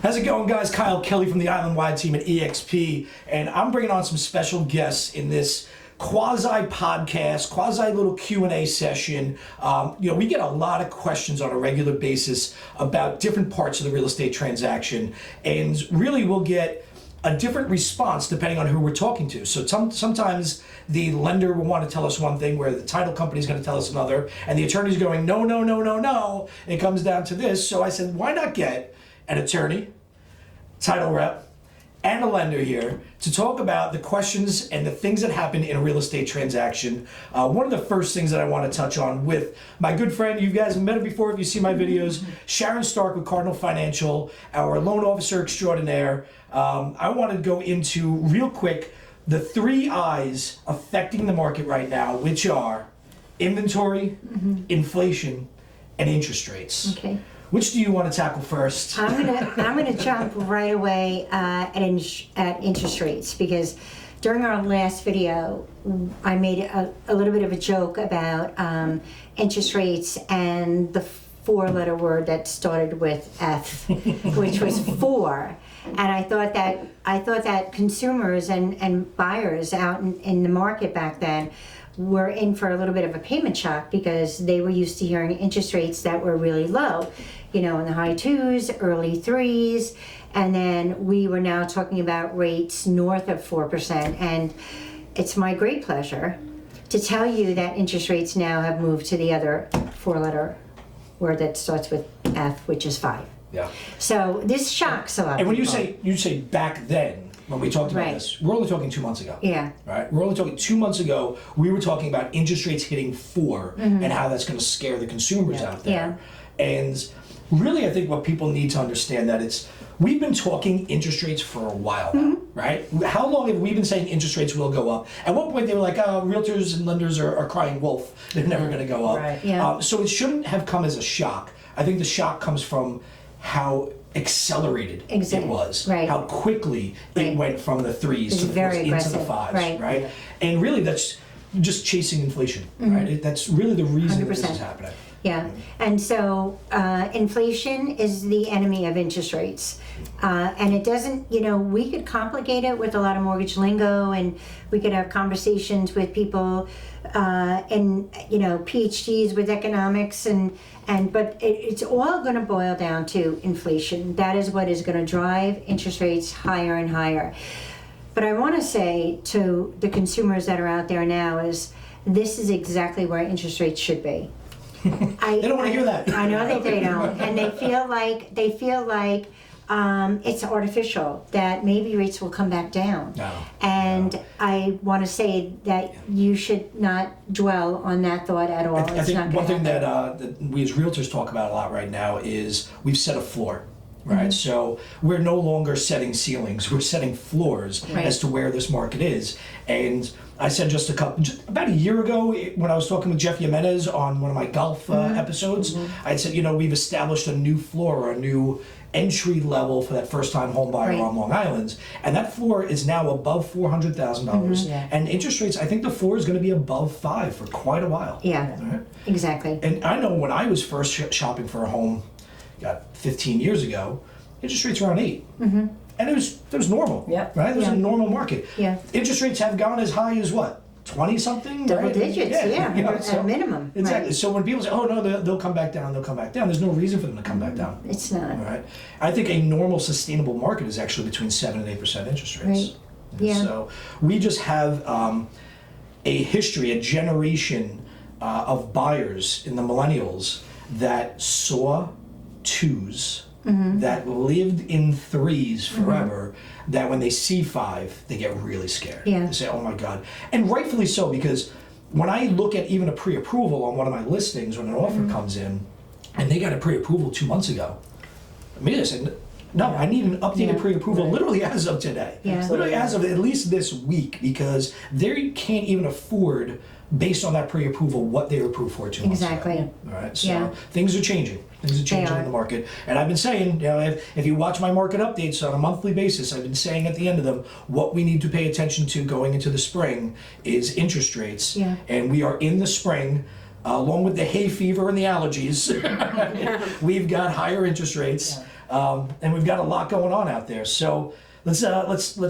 How's it going, guys? Kyle Kelly from the Island-wide team at EXP, and I'm bringing on some special guests in this quasi-podcast, quasi-little Q&A session. We get a lot of questions on a regular basis about different parts of the real estate transaction, and really we'll get a different response depending on who we're talking to. So sometimes the lender will want to tell us one thing where the title company is going to tell us another, and the attorney's going, no, no, no, no, no. It comes down to this. So I said, why not get an attorney, title rep, and a lender here to talk about the questions and the things that happen in a real estate transaction. One of the first things that I want to touch on with my good friend, you guys have met her before if you see my videos, Sharon Stark with Cardinal Financial, our loan officer extraordinaire. I want to go into real quick the three I's affecting the market right now, which are inventory, inflation, and interest rates. Okay. Which do you want to tackle first? I'm gonna jump right away at interest rates, because during our last video I made a little bit of a joke about interest rates and the four-letter word that started with F, which was for. And I thought that consumers and buyers out in the market back then were in for a little bit of a payment shock, because they were used to hearing interest rates that were really low, in the high 2s, early 3s, and then we were now talking about rates north of 4%. And it's my great pleasure to tell you that interest rates now have moved to the other four-letter word that starts with F, which is 5. Yeah. So this shocks a lot. And when people. you say back then, when we talked about this, we're only talking 2 months ago. Yeah. Right? We're only talking 2 months ago, we were talking about interest rates hitting 4 and how that's going to scare the consumers out there. Yeah. And really, I think what people need to understand that we've been talking interest rates for a while now, right? How long have we been saying interest rates will go up? At one point they were like, oh, realtors and lenders are crying wolf. They're never going to go up. Right. Yeah. So it shouldn't have come as a shock. I think the shock comes from how accelerated it was, right. How quickly it went from the 3s to the 4s into the 5s, right? And really that's just chasing inflation, right? That's really the reason that this is happening. Yeah, and so inflation is the enemy of interest rates. And it doesn't, we could complicate it with a lot of mortgage lingo, and we could have conversations with people and, PhDs with economics, but it's all going to boil down to inflation. That is what is going to drive interest rates higher and higher. But I want to say to the consumers that are out there now is this is exactly where interest rates should be. They don't want to hear that. I know that they don't, and they feel like it's artificial, that maybe rates will come back down. No. And I want to say that you should not dwell on that thought at all. I think one thing that we as realtors talk about a lot right now is we've set a floor. Right, so we're no longer setting ceilings; we're setting floors as to where this market is. And I said just about a year ago, when I was talking with Jeff Jimenez on one of my golf episodes, I said, we've established a new floor, or a new entry level for that first-time home buyer on Long Island, and that floor is now above $400,000. And interest rates, I think the floor is going to be above 5 for quite a while. Yeah, exactly. And I know when I was first shopping for a home, 15 years ago, interest rates were around 8. And it was normal, right? It was a normal market. Yeah. Interest rates have gone as high as what? 20 something? Double digits, at minimum. Exactly. So when people say, oh no, they'll come back down, there's no reason for them to come back down. It's not. All right. I think a normal sustainable market is actually between 7 and 8% interest rates. Right. Yeah. So we just have a history, a generation of buyers in the millennials that saw 2s, that lived in 3s forever, that when they see 5, they get really scared. Yeah. They say, oh my God. And rightfully so, because when I look at even a pre-approval on one of my listings, when an offer comes in, and they got a pre-approval 2 months ago, I said, no, I need an updated pre-approval literally as of today. Yeah. Literally as of at least this week, because they can't even afford, based on that pre-approval, what they were approved for 2 months ago. Exactly. All right, so things are changing. Things are changing in the market. And I've been saying, if you watch my market updates on a monthly basis, I've been saying at the end of them, what we need to pay attention to going into the spring is interest rates. Yeah. And we are in the spring. Along with the hay fever and the allergies, we've got higher interest rates. and we've got a lot going on out there. So let's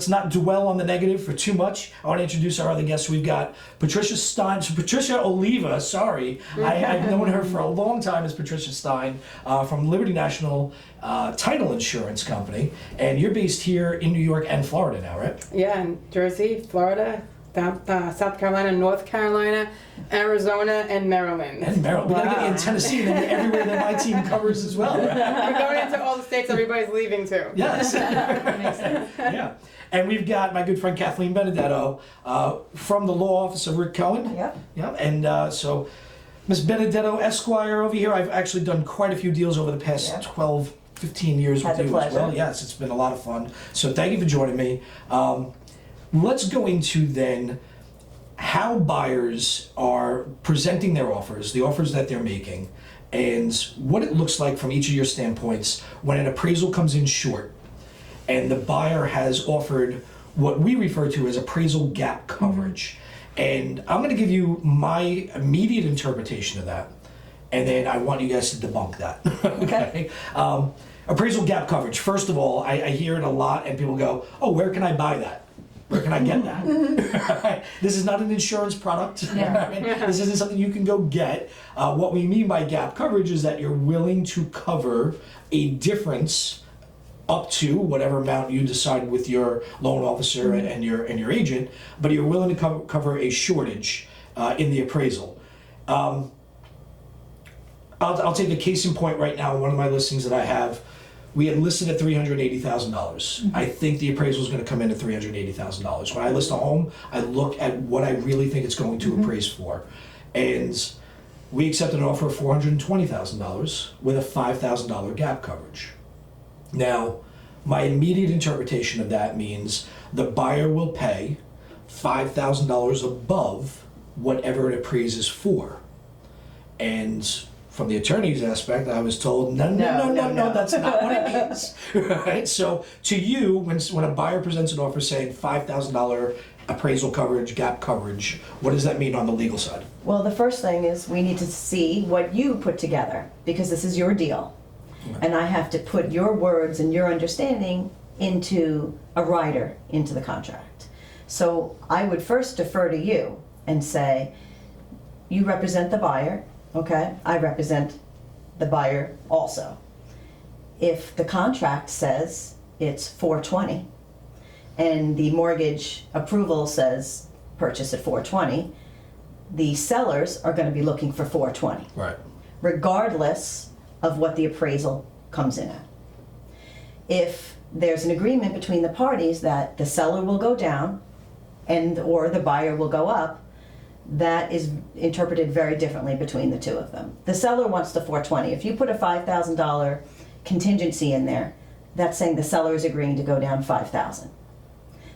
not dwell on the negative for too much. I want to introduce our other guests. We've got Patricia Stein, Patricia Oliva. Sorry, I've known her for a long time as Patricia Stein from Liberty National Title Insurance Company, and you're based here in New York and Florida now, right? Yeah, in Jersey, Florida, South Carolina, North Carolina, Arizona, and Maryland. And Maryland. We gotta get you in Tennessee and then everywhere that my team covers as well. Right? We're going into all the states everybody's leaving to. Yes. Makes sense. Yeah. And we've got my good friend Kathleen Benedetto from the law office of Rick Cohen. Yep. Yeah. And so Ms. Benedetto Esquire over here, I've actually done quite a few deals over the past Yeah. 12, 15 years Had with the you as well. pleasure. Yes, it's been a lot of fun. So thank you for joining me. Let's go into then how buyers are presenting their offers, the offers that they're making, and what it looks like from each of your standpoints when an appraisal comes in short and the buyer has offered what we refer to as appraisal gap coverage. And I'm going to give you my immediate interpretation of that, and then I want you guys to debunk that. Okay. Appraisal gap coverage. First of all, I hear it a lot, and people go, "Oh, where can I buy that? Where can I get that?" This is not an insurance product. This isn't something you can go get. What we mean by gap coverage is that you're willing to cover a difference up to whatever amount you decide with your loan officer and your agent, but you're willing to cover a shortage in the appraisal. I'll take a case in point right now. One of my listings that I have, we had listed at $380,000. I think the appraisal is going to come in at $380,000. When I list a home, I look at what I really think it's going to appraise for. And we accepted an offer of $420,000 with a $5,000 gap coverage. Now, my immediate interpretation of that means the buyer will pay $5,000 above whatever it appraises for. And from the attorney's aspect, I was told, no, that's not what it means. Right? So to you, when a buyer presents an offer saying $5,000 appraisal coverage, gap coverage, what does that mean on the legal side? Well, the first thing is we need to see what you put together, because this is your deal. And I have to put your words and your understanding into a rider into the contract. So I would first defer to you and say, you represent the buyer, okay? I represent the buyer also. If the contract says it's $420 and the mortgage approval says purchase at $420, the sellers are going to be looking for $420. Right. Regardless of what the appraisal comes in at. If there's an agreement between the parties that the seller will go down and or the buyer will go up, that is interpreted very differently between the two of them. The seller wants the $420. If you put a $5,000 contingency in there, that's saying the seller is agreeing to go down $5,000.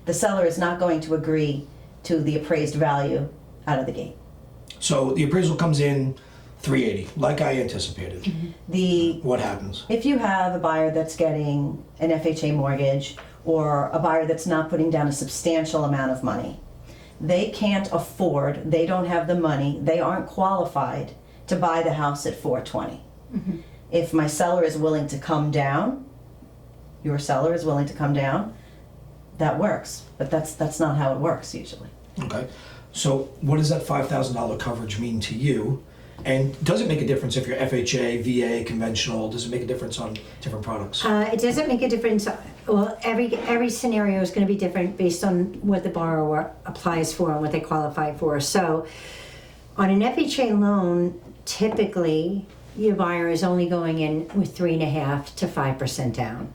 The seller is not going to agree to the appraised value out of the gate. So the appraisal comes in $380, like I anticipated. What happens? If you have a buyer that's getting an FHA mortgage or a buyer that's not putting down a substantial amount of money, they can't afford, they don't have the money, they aren't qualified to buy the house at $420. If my seller is willing to come down, your seller is willing to come down, that works. But that's not how it works usually. Okay. So what does that $5,000 coverage mean to you? And does it make a difference if you're FHA, VA, conventional? Does it make a difference on different products? It doesn't make a difference. Well, every scenario is going to be different based on what the borrower applies for and what they qualify for. So on an FHA loan, typically your buyer is only going in with 3.5% to 5% down.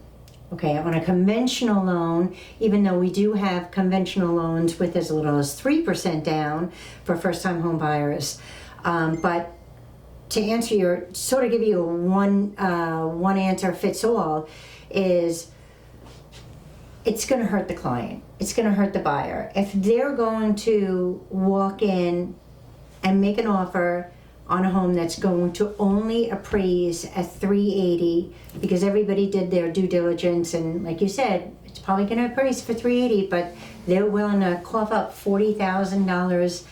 Okay, on a conventional loan, even though we do have conventional loans with as little as 3% down for first-time home buyers, but to answer your, sort of give you a one answer fits all, is it's going to hurt the client. It's going to hurt the buyer. If they're going to walk in and make an offer on a home that's going to only appraise at $380 because everybody did their due diligence, and like you said, it's probably going to appraise for $380, but they're willing to cough up $40,000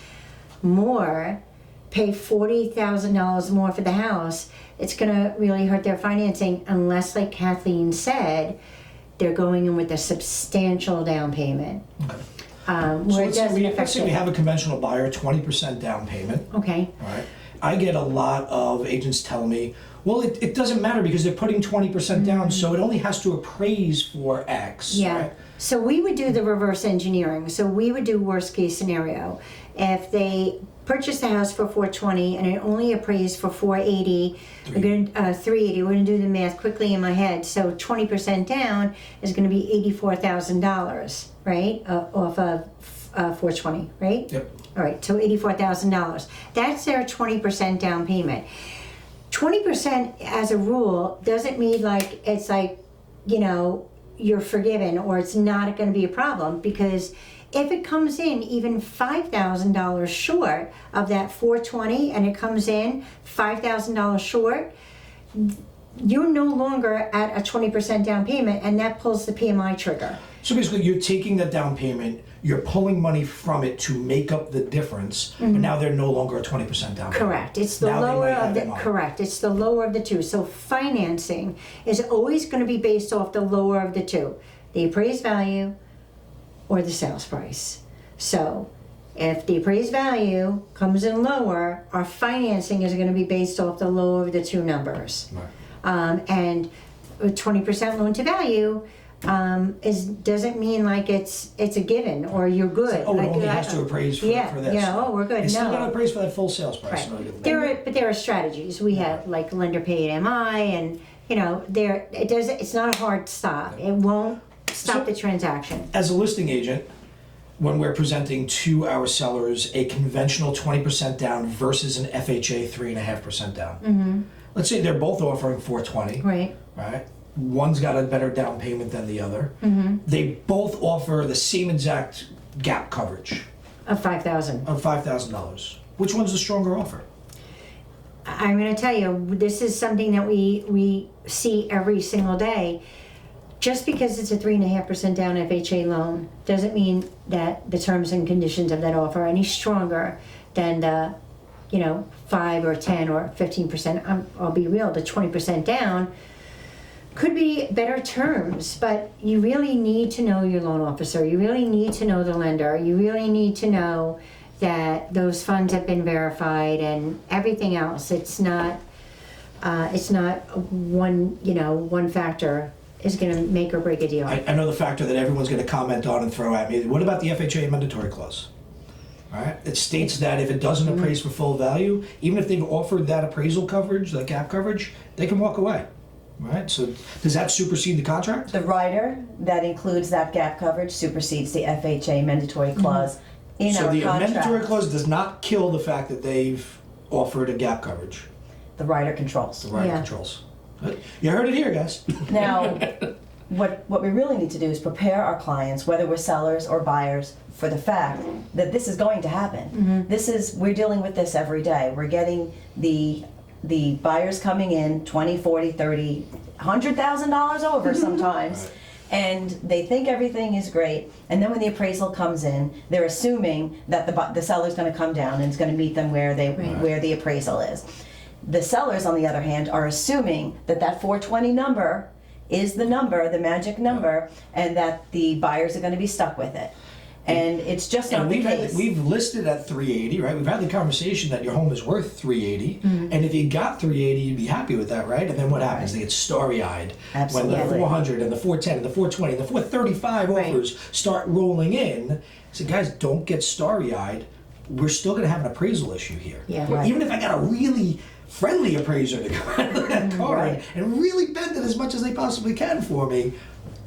more, pay $40,000 more for the house, it's gonna really hurt their financing unless, like Kathleen said, they're going in with a substantial down payment. Okay. Where So it let's say, doesn't we, affect let's say we it. have a conventional buyer, 20% down payment. Okay, All right. I get a lot of agents tell me, well, it doesn't matter because they're putting 20% down, so it only has to appraise for X. yeah. Right? So we would do the reverse engineering. So we would do worst case scenario. If they purchase the house for 420 and it only appraised for 480, we're gonna 380. We're gonna do the math quickly in my head. So 20% down is gonna be $84,000, right? Off of 420, right? Yep. All right. So $84,000. That's their 20% down payment. 20% as a rule doesn't mean like it's like, you know, you're forgiven or it's not going to be a problem, because if it comes in even $5,000 short of that 420 and it comes in $5,000 short, you're no longer at a 20% down payment, and that pulls the PMI trigger. So basically, you're taking that down payment, you're pulling money from it to make up the difference, but now they're no longer a 20% down payment. Correct. It's the Now they lower might of have the it on. correct. It's the lower of the two. So financing is always going to be based off the lower of the two, the appraised value or the sales price. So if the appraised value comes in lower, our financing is going to be based off the lower of the two numbers. Right. And a 20% loan to value doesn't mean like it's a given or you're good. Oh, it Like, only has to appraise for, yeah, for this. yeah. Oh, we're good. It's still No. got to appraise for that full sales price. Right. No, There are strategies. We have like lender paid MI, and you know it's not a hard stop. It won't stop So- the transaction. As a listing agent, when we're presenting to our sellers a conventional 20% down versus an FHA 3.5% down, let's say they're both offering 420, Right. right? One's got a better down payment than the other. They both offer the same exact gap coverage Of 5,000. of $5,000. Which one's the stronger offer? I'm going to tell you, this is something that we see every single day. Just because it's a 3.5% down FHA loan doesn't mean that the terms and conditions of that offer are any stronger than the, 5 or 10 or 15%. I'll be real, the 20% down could be better terms, but you really need to know your loan officer. You really need to know the lender. You really need to know that those funds have been verified and everything else. It's not one factor is going to make or break a deal. I know the factor that everyone's going to comment on and throw at me. What about the FHA Amendatory Clause? All right. It states that if it doesn't appraise for full value, even if they've offered that appraisal coverage, that gap coverage, they can walk away. Right. So does that supersede the contract? The rider that includes that gap coverage supersedes the FHA mandatory clause in So our the contract. Amendatory Clause does not kill the fact that they've offered a gap coverage. The rider controls. The rider Yeah. controls. Good. You heard it here, guys. Now, what we really need to do is prepare our clients, whether we're sellers or buyers, for the fact that this is going to happen. We're dealing with this every day. We're getting the buyers coming in 20, 40, 30, $100,000 over sometimes. And they think everything is great, and then when the appraisal comes in, they're assuming that the seller's going to come down and it's going to meet them where the appraisal is. The sellers, on the other hand, are assuming that 420 number is the number, the magic number, and that the buyers are going to be stuck with it. And it's just not And the case. we've listed at 380, right? We've had the conversation that your home is worth 380, and if you got 380, you'd be happy with that, right? And then what happens? They get starry-eyed when the Absolutely. 400 and the 410 and the 420 and the 435 offers start rolling in. So guys, don't get starry-eyed. We're still going to have an appraisal issue here. Yeah. But Right. even if I got a really friendly appraiser to come out of that card Right. and really bend it as much as they possibly can for me,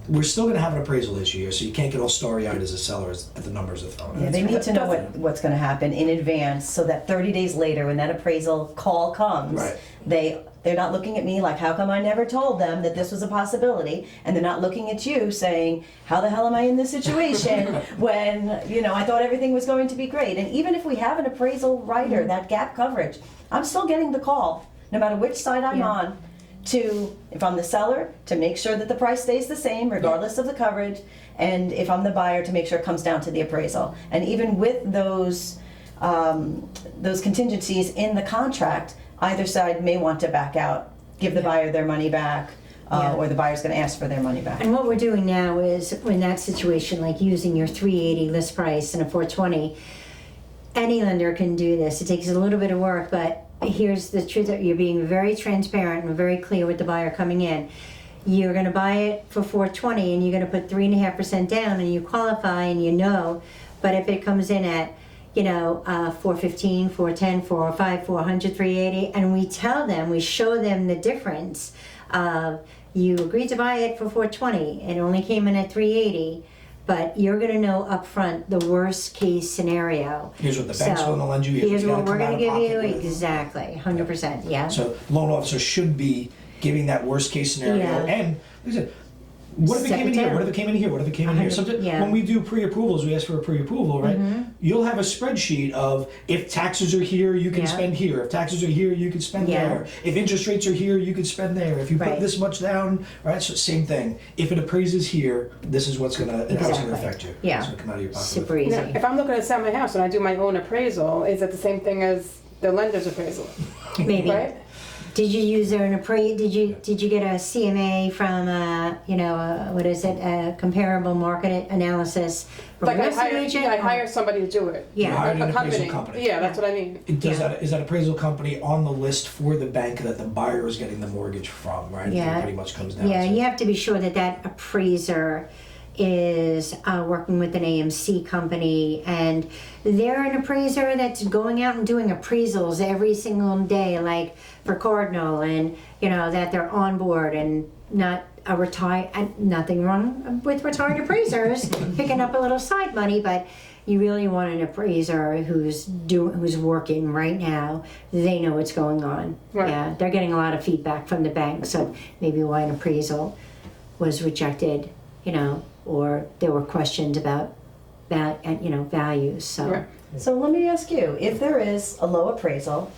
we're still going to have an appraisal issue here, so you can't get all starry-eyed as a seller at the numbers they're throwing. Yeah, they need to know what's going to happen in advance, so that 30 days later, when that appraisal call comes, Right. they're not looking at me like, how come I never told them that this was a possibility? And they're not looking at you saying, how the hell am I in this situation when I thought everything was going to be great? And even if we have an appraisal writer, that gap coverage, I'm still getting the call, no matter which side I'm Yeah. on. If I'm the seller, to make sure that the price stays the same regardless of the coverage, and if I'm the buyer, to make sure it comes down to the appraisal. And even with those contingencies in the contract, either side may want to back out, give the buyer their money back, or the buyer's going to ask for their money back. And what we're doing now is, in that situation, like using your 380 list price and a 420, any lender can do this. It takes a little bit of work, but here's the truth: that you're being very transparent and very clear with the buyer coming in. You're going to buy it for 420, and you're going to put 3.5% down, and you qualify, and you know. But if it comes in at 415, 410, 405, 400, 380, and we tell them, we show them the difference of, you agreed to buy it for 420, it only came in at 380, but you're going to know up front the worst case scenario. Here's what the bank's going to lend you. Here's what we're going to give you. With. Exactly, 100%. Yeah. So loan officer should be giving that worst case scenario. Yeah. And like I said, what if it came in here? What if it came in here? What if it came in here? Sometimes when we do pre-approvals, we ask for a pre-approval, right? You'll have a spreadsheet of, if taxes are here, you can spend here. If taxes are here, you can spend there. If interest rates are here, you can spend there. If you put this much down, right? So same thing. If it appraises here, this is what's gonna affect you. Yeah. It's gonna come out of your pocket. Super easy. Now, if I'm looking to sell my house and I do my own appraisal, is it the same thing as the lender's appraisal? Maybe. Right? Did you use an appraisal? Did you get a CMA from what is it? A comparable market analysis from Like a real estate agent? I hire somebody to do it. Yeah. You hired an A appraisal company. Yeah, that's what I mean. Is that appraisal company on the list for the bank that the buyer is getting the mortgage from, right? Yeah. It pretty much comes down Yeah, to. you have to be sure that that appraiser is working with an AMC company, and they're an appraiser that's going out and doing appraisals every single day, like for Cardinal, and that they're on board and not a retired. Nothing wrong with retired appraisers picking up a little side money, but you really want an appraiser who's working right now. They know what's going on. Right. Yeah, they're getting a lot of feedback from the bank, so maybe why an appraisal was rejected, or there were questions about values. So. Yeah. So let me ask you, if there is a low appraisal,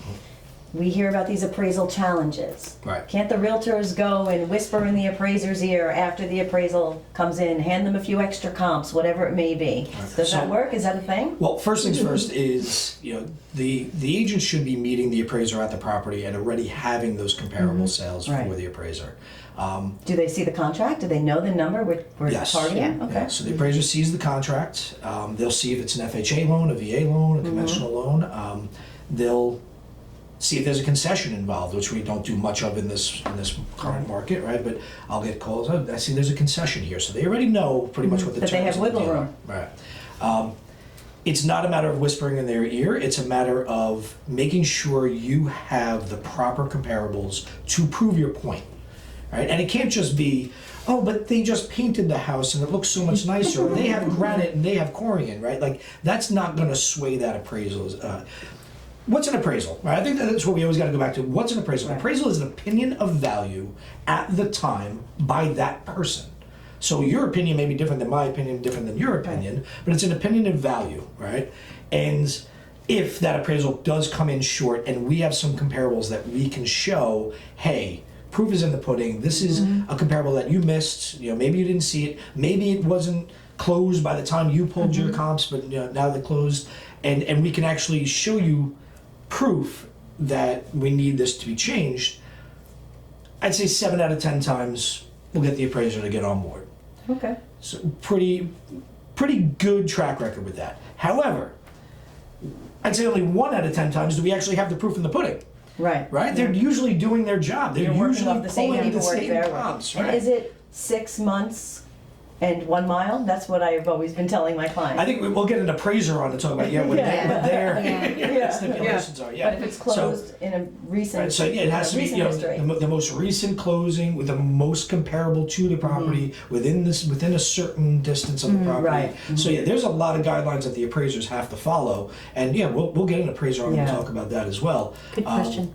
we hear about these appraisal challenges. Right. Can't the realtors go and whisper in the appraiser's ear after the appraisal comes in, hand them a few extra comps, whatever it may be? Does that work? Is that a thing? Well, first things first is, the agent should be meeting the appraiser at the property and already having those comparable sales for the appraiser. Do they see the contract? Do they know the number we're Yes. targeting? Yeah. Okay. Yeah, so the appraiser sees the contract. They'll see if it's an FHA loan, a VA loan, a conventional loan. They'll see if there's a concession involved, which we don't do much of in this current market, right? But I'll get calls. Oh, I see there's a concession here, so they already know pretty much what the That they terms have of the wiggle deal room. are. Right. It's not a matter of whispering in their ear. It's a matter of making sure you have the proper comparables to prove your point, right? And it can't just be, oh, but they just painted the house and it looks so much nicer. Or they have granite and they have corian, right? Like, that's not going to sway that appraisal. What's an appraisal, right? I think that's what we always got to go back to. What's an appraisal? An appraisal is an opinion of value at the time by that person. So your opinion may be different than my opinion, different than your opinion, but it's an opinion of value, right? And if that appraisal does come in short and we have some comparables that we can show, hey, proof is in the pudding. This is a comparable that you missed. Maybe you didn't see it. Maybe it wasn't closed by the time you pulled your comps, but now they're closed. And we can actually show you proof that we need this to be changed. I'd say 7 out of 10 times we'll get the appraiser to get on board. Okay. So pretty good track record with that. However, I'd say only 1 out of 10 times do we actually have the proof in the pudding. Right. Right? They're usually doing their job. They're You're working usually off the same pulling the paperwork same there. comps. And Right? is it 6 months and 1 mile? That's what I've always been telling my clients. I think we'll get an appraiser on to talk about what their stipulations are. Yeah. But if it's closed in a recent, Right, so it has to be history. the most recent closing with the most comparable to the property within a certain distance of the property. Right. So there's a lot of guidelines that the appraisers have to follow, and we'll get an appraiser on to talk about that as well. Good question.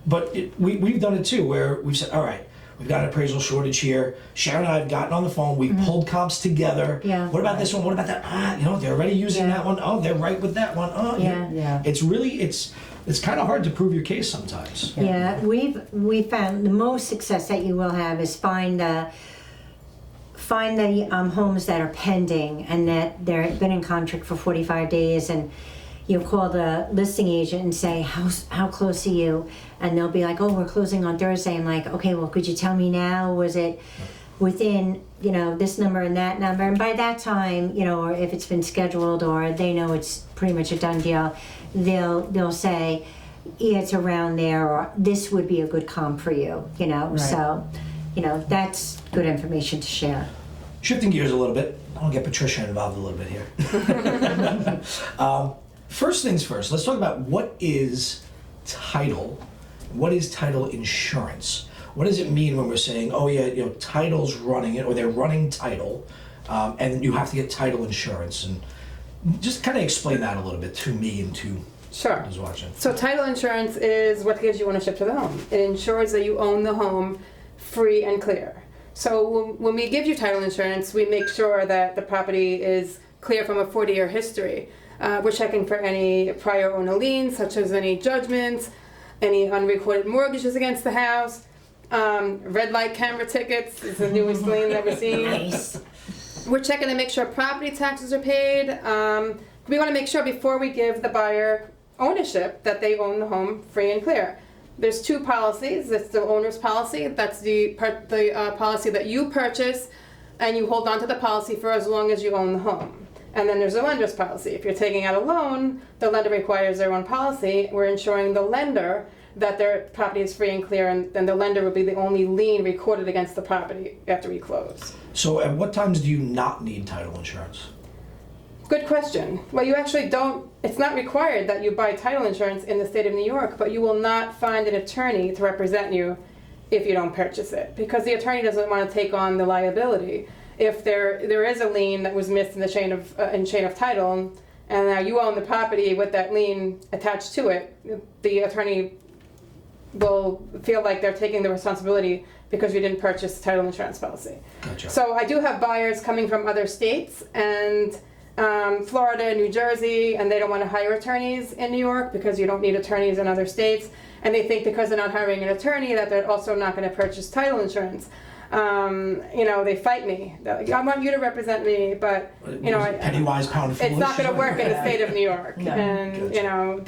But we've done it too, where we've said, all right, we've got an appraisal shortage here. Sharon and I have gotten on the phone. We pulled comps together. Yeah. What about this one? What about that? They're already using that one. Oh, they're right with that one. Oh, Yeah. It's really it's kind of hard to prove your case sometimes. Yeah, we found the most success that you will have is find the homes that are pending and that they've been in contract for 45 days, and you call the listing agent and say, how close are you? And they'll be like, oh, we're closing on Thursday. I'm like, okay, well, could you tell me now? Was it within, this number and that number? And by that time, or if it's been scheduled or they know it's pretty much a done deal, they'll say, yeah, it's around there, or this would be a good comp for you, So, that's good information to share. Shifting gears a little bit, I want to get Patricia involved a little bit here. First things first, let's talk about what is title. What is title insurance? What does it mean when we're saying, oh yeah, title's running it, or they're running title, and you have to get title insurance? And just kind of explain that a little bit to me and to Sure. who's watching. So title insurance is what gives you ownership to the home. It ensures that you own the home free and clear. So when we give you title insurance, we make sure that the property is clear from a 40-year history. We're checking for any prior owner liens, such as any judgments, any unrecorded mortgages against the house. Red light camera tickets is the newest lien that we're seeing. Nice. We're checking to make sure property taxes are paid. We want to make sure before we give the buyer ownership that they own the home free and clear. There's two policies. It's the owner's policy. That's the policy that you purchase and you hold on to the policy for as long as you own the home. And then there's a lender's policy. If you're taking out a loan, the lender requires their own policy. We're ensuring the lender that their property is free and clear, and then the lender will be the only lien recorded against the property after we close. So at what times do you not need title insurance? Good question. Well, you actually don't, it's not required that you buy title insurance in the state of New York, but you will not find an attorney to represent you if you don't purchase it, because the attorney doesn't want to take on the liability. If there is a lien that was missed in the chain of title, and now you own the property with that lien attached to it, the attorney will feel like they're taking the responsibility because you didn't purchase the title insurance policy. Gotcha. So I do have buyers coming from other states and Florida, New Jersey, and they don't want to hire attorneys in New York because you don't need attorneys in other states. And they think because they're not hiring an attorney that they're also not going to purchase title insurance. They fight me. They're like, I want you to represent me, but penny wise, pound foolish. it's not going to work in the state of New York. No. And Gotcha.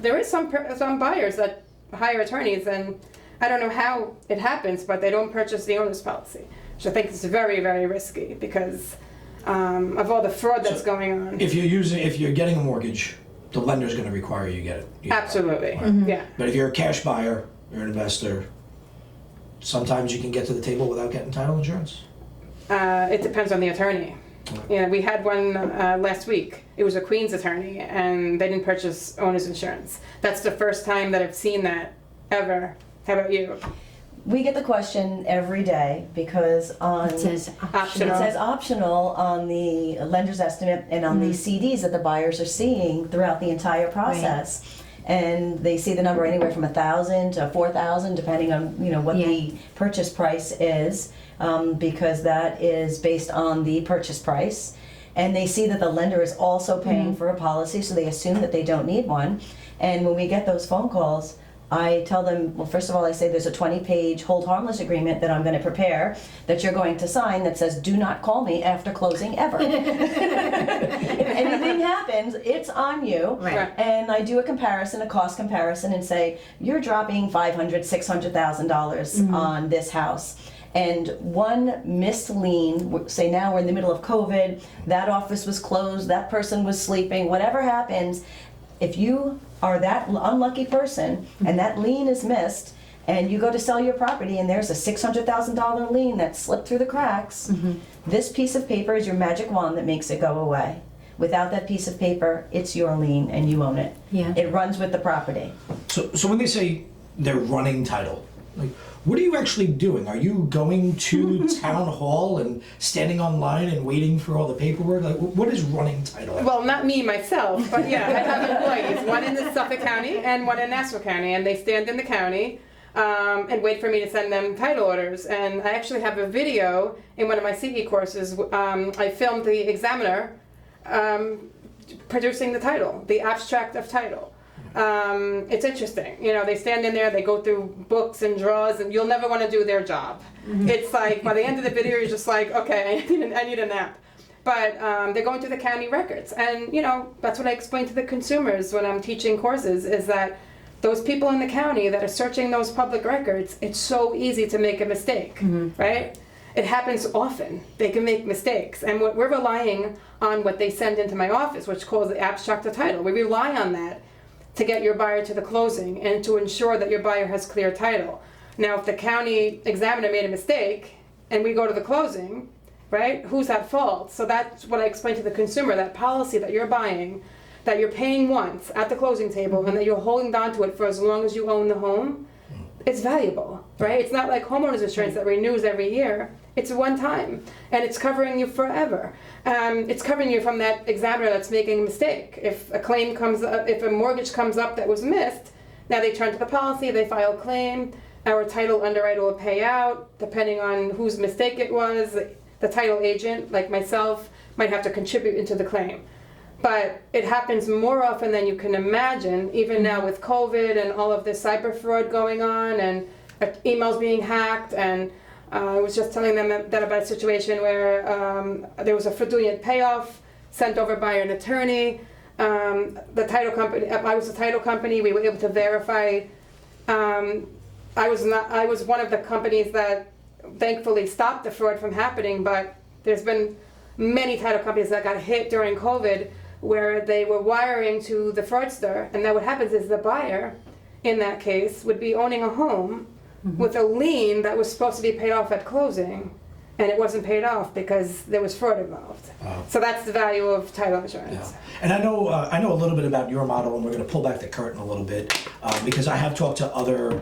there is some buyers that hire attorneys, and I don't know how it happens, but they don't purchase the owner's policy, which I think is very, very risky because of all the fraud that's going on. If you're getting a mortgage, the lender's going to require you get it. Absolutely, Right. yeah. But if you're a cash buyer, you're an investor, sometimes you can get to the table without getting title insurance. It depends on the attorney. Okay. We had one last week. It was a Queens attorney, and they didn't purchase owner's insurance. That's the first time that I've seen that ever. How about you? We get the question every day because It says Optional. It says optional on the lender's estimate and on the CDs that the buyers are seeing throughout the entire process. And they see the number anywhere from 1,000 to 4,000, depending on what the purchase price is, because that is based on the purchase price. And they see that the lender is also paying for a policy, so they assume that they don't need one. And when we get those phone calls, I tell them, well, first of all, I say there's a 20-page hold harmless agreement that I'm going to prepare that you're going to sign that says, do not call me after closing ever. If anything happens, it's on you. Right. And I do a cost comparison, and say, you're dropping $500,000, $600,000 on this house. And one missed lien, say now we're in the middle of COVID, that office was closed, that person was sleeping, whatever happens, if you are that unlucky person and that lien is missed and you go to sell your property and there's a $600,000 lien that slipped through the cracks, this piece of paper is your magic wand that makes it go away. Without that piece of paper, it's your lien and you own it. Yeah. It runs with the property. So when they say they're running title, like, what are you actually doing? Are you going to town hall and standing online and waiting for all the paperwork? Like, what is running title? Well, not me myself, but yeah, I have employees, one in the Suffolk County and one in Nassau County, and they stand in the county and wait for me to send them title orders. And I actually have a video in one of my CE courses. I filmed the examiner producing the title, the abstract of title. It's interesting. They stand in there, they go through books and draws, and you'll never want to do their job. It's like, by the end of the video, you're just like, okay, I need a nap. But they're going through the county records. And, you know, that's what I explain to the consumers when I'm teaching courses, is that those people in the county that are searching those public records, it's so easy to make a mistake, right? It happens often. They can make mistakes. And what we're relying on what they send into my office, which calls the abstract of title. We rely on that to get your buyer to the closing and to ensure that your buyer has clear title. Now, if the county examiner made a mistake and we go to the closing, right, who's at fault? So that's what I explain to the consumer, that policy that you're buying, that you're paying once at the closing table and that you're holding on to it for as long as you own the home, it's valuable, right? It's not like homeowners insurance that renews every year. It's one time, and it's covering you forever. It's covering you from that examiner that's making a mistake. If a claim comes up, if a mortgage comes up that was missed, now they turn to the policy, they file a claim, our title underwriter will pay out, depending on whose mistake it was. The title agent, like myself, might have to contribute into the claim. But it happens more often than you can imagine, even now with COVID and all of this cyber fraud going on and emails being hacked. And I was just telling them that about a situation where there was a fraudulent payoff sent over by an attorney. The title company, I was the title company, we were able to verify. I was one of the companies that thankfully stopped the fraud from happening, but there's been many title companies that got hit during COVID where they were wiring to the fraudster, and then what happens is the buyer in that case would be owning a home with a lien that was supposed to be paid off at closing, and it wasn't paid off because there was fraud involved. So that's the value of title insurance. Yeah. And I know a little bit about your model, and we're going to pull back the curtain a little bit because I have talked to other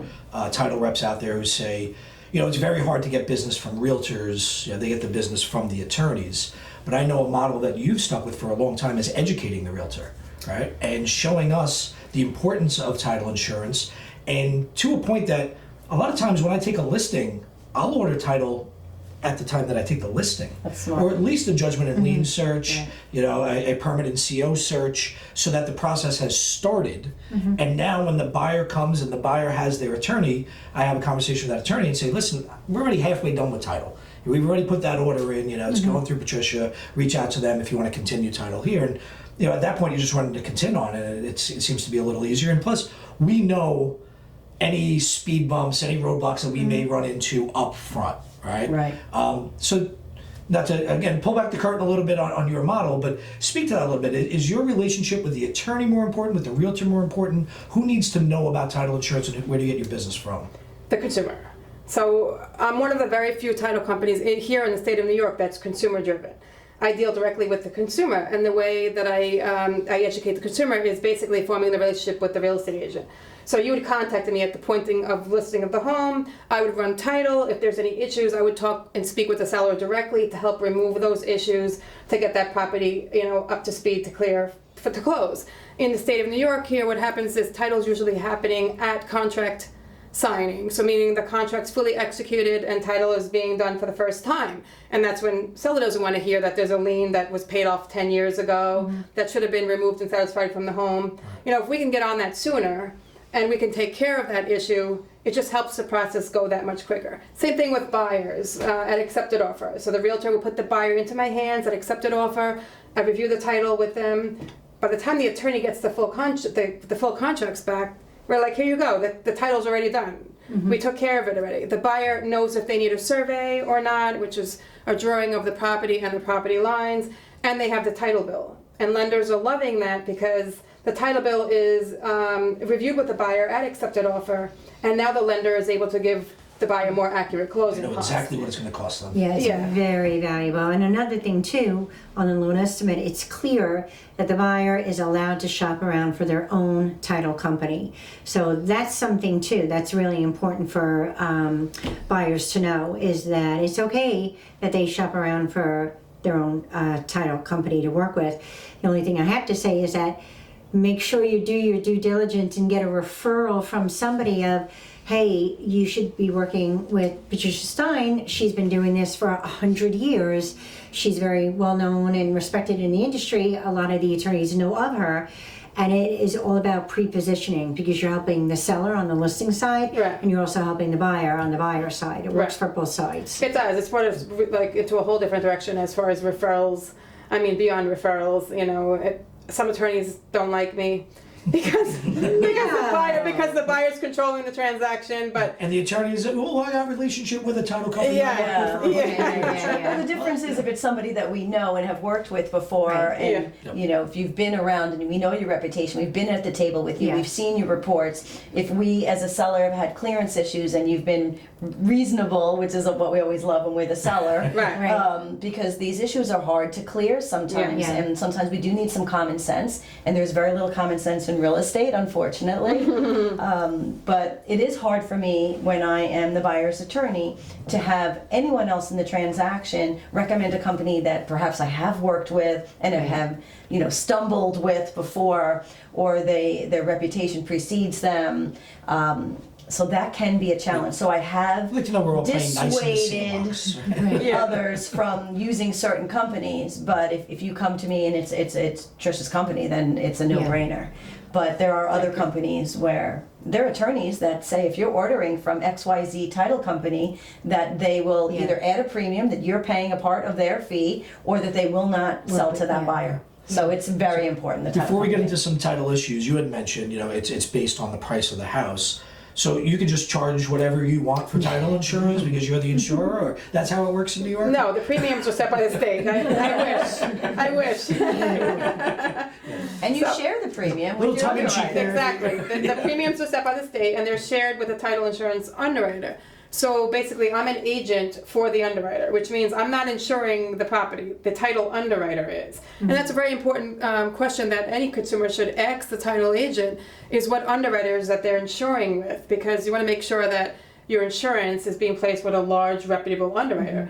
title reps out there who say, you know, it's very hard to get business from realtors. You know, they get the business from the attorneys. But I know a model that you've stuck with for a long time is educating the realtor, right? And showing us the importance of title insurance, and to a point that a lot of times when I take a listing, I'll order title at the time that I take the listing. That's smart. Or at least a judgment and lien search, you know, a permanent CO search, so that the process has started. And now when the buyer comes and the buyer has their attorney, I have a conversation with that attorney and say, listen, we're already halfway done with title. We've already put that order in, you know, it's going through Patricia, reach out to them if you want to continue title here. And, you know, at that point you just run to consent on it, and it seems to be a little easier. And plus, we know any speed bumps, any roadblocks that we may run into up front, right? Right. So not to, again, pull back the curtain a little bit on your model, but speak to that a little bit. Is your relationship with the attorney more important, with the realtor more important? Who needs to know about title insurance, and where do you get your business from? The consumer. So I'm one of the very few title companies here in the state of New York that's consumer driven. I deal directly with the consumer, and the way that I educate the consumer is basically forming the relationship with the real estate agent. So you would contact me at the pointing of listing of the home. I would run title. If there's any issues, I would talk and speak with the seller directly to help remove those issues, to get that property, you know, up to speed, to clear, to close. In the state of New York here, what happens is title is usually happening at contract signing, so meaning the contract's fully executed and title is being done for the first time. And that's when seller doesn't want to hear that there's a lien that was paid off 10 years ago that should have been removed and satisfied from the home. You know, if we can get on that sooner and we can take care of that issue, it just helps the process go that much quicker. Same thing with buyers at accepted offer. So the realtor will put the buyer into my hands at accepted offer. I review the title with them. By the time the attorney gets the full contracts back, we're like, here you go, the title's already done. We took care of it already. The buyer knows if they need a survey or not, which is a drawing of the property and the property lines, and they have the title bill. And lenders are loving that because the title bill is reviewed with the buyer at accepted offer, and now the lender is able to give the buyer more accurate closing They know costs. exactly what it's going to cost them. Yeah, it's Yeah. very valuable. And another thing too, on the loan estimate, it's clear that the buyer is allowed to shop around for their own title company. So that's something too that's really important for buyers to know, is that it's okay that they shop around for their own title company to work with. The only thing I have to say is that make sure you do your due diligence and get a referral from somebody of, hey, you should be working with Patricia Stein. She's been doing this for 100 years. She's very well known and respected in the industry. A lot of the attorneys know of her. And it is all about pre-positioning, because you're helping the seller on the listing side, Right. and you're also helping the buyer on the buyer side. It works Right. for both sides. It does. It's part of, like, into a whole different direction as far as referrals. I mean, beyond referrals, some attorneys don't like me because the buyer's controlling the transaction, but And the attorney is, well, I got a relationship with a title company. Yeah. Well, the difference is if it's somebody that we know and have worked with before, Right. and Yeah. if you've been around and we know your reputation, we've been at the table with you, Yeah. we've seen your reports. If we, as a seller, have had clearance issues and you've been reasonable, which is what we always love when we're the seller, Right. because these issues are hard to clear sometimes, Yeah. and sometimes we do need some common sense, and there's very little common sense in real estate, unfortunately. But it is hard for me when I am the buyer's attorney to have anyone else in the transaction recommend a company that perhaps I have worked with and have stumbled with before, or their reputation precedes them. So that can be a challenge. So I have I'd like to know we're all playing nice in the same dissuaded box. others from using certain companies. But if you come to me and it's Trish's company, then it's a no-brainer. But there are other companies where there are attorneys that say if you're ordering from XYZ title company, that they will either add a premium, that you're paying a part of their fee, or that they will not sell to that buyer. So it's very important. Before we get into some title issues, you had mentioned, it's based on the price of the house. So you can just charge whatever you want for title insurance because you're the insurer, or that's how it works in New York? No, the premiums are set by the state. I wish. And you share the premium with Little your tongue-in-cheek underwriter. there. Exactly. The premiums are set by the state, and they're shared with the title insurance underwriter. So basically, I'm an agent for the underwriter, which means I'm not insuring the property. The title underwriter is. And that's a very important question that any consumer should ask the title agent, is what underwriters that they're insuring with, because you want to make sure that your insurance is being placed with a large, reputable underwriter.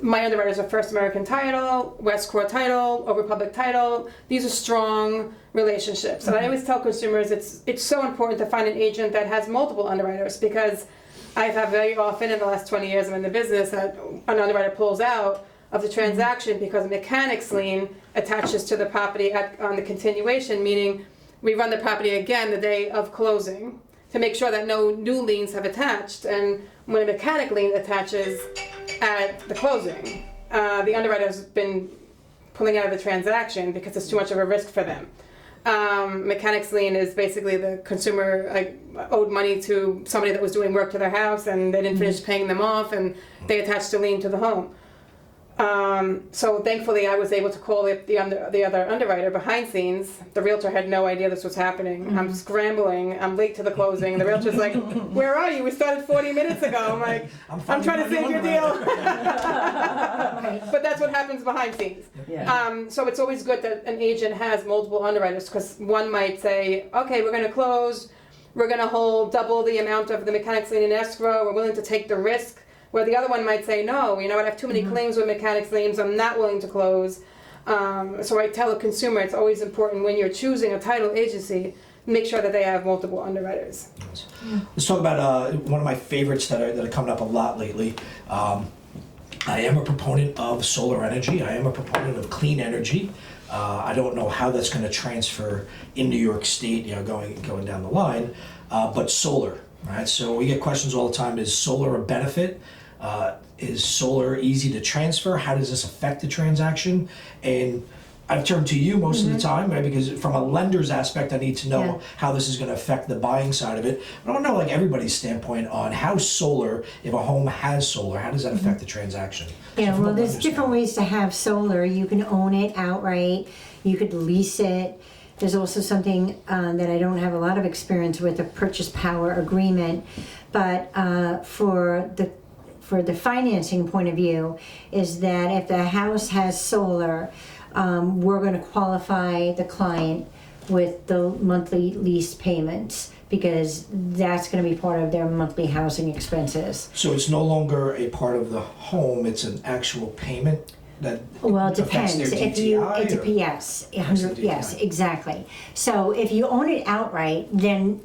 My underwriters are First American Title, West Core Title, Old Republic Title. These are strong relationships. And I always tell consumers it's so important to find an agent that has multiple underwriters, because I've had very often in the last 20 years I'm in the business that an underwriter pulls out of the transaction because a mechanics lien attaches to the property on the continuation, meaning we run the property again the day of closing to make sure that no new liens have attached. And when a mechanic lien attaches at the closing, the underwriter has been pulling out of the transaction because it's too much of a risk for them. Mechanics lien is basically the consumer owed money to somebody that was doing work to their house and they didn't finish paying them off, and they attached a lien to the home. So thankfully I was able to call the other underwriter behind scenes. The realtor had no idea this was happening. I'm scrambling, I'm late to the closing. The realtor's like, where are you? We started 40 minutes ago. I'm like, I'm trying to save your deal. But that's what happens behind scenes. Yeah. So it's always good that an agent has multiple underwriters, because one might say, okay, we're going to close, we're going to hold double the amount of the mechanics lien in escrow, we're willing to take the risk. Where the other one might say, no, I have too many claims with mechanics liens, I'm not willing to close. So I tell the consumer it's always important when you're choosing a title agency, make sure that they have multiple underwriters. Let's talk about one of my favorites that are coming up a lot lately. I am a proponent of solar energy. I am a proponent of clean energy. I don't know how that's going to transfer in New York State, going down the line, but solar. Right, so we get questions all the time: is solar a benefit? Is solar easy to transfer? How does this affect the transaction? And I've turned to you most of the time, right? Because from a lender's aspect, I need to know how this is going to affect the buying side of it. I don't know, everybody's standpoint on how solar, if a home has solar, how does that affect the transaction? Yeah, From a well, there's lender's different ways to have solar. You can own it outright. You could lease it. There's also something that I don't have a lot of experience with, a purchase power agreement. But for the financing point of view, is that if the house has solar, we're going to qualify the client with the monthly lease payments, because that's going to be part of their monthly housing expenses. So it's no longer a part of the home; it's an actual payment. That Well, it affects depends. their If you, DTI, it's a or- PS, 100, yes, DTI. exactly. So if you own it outright, then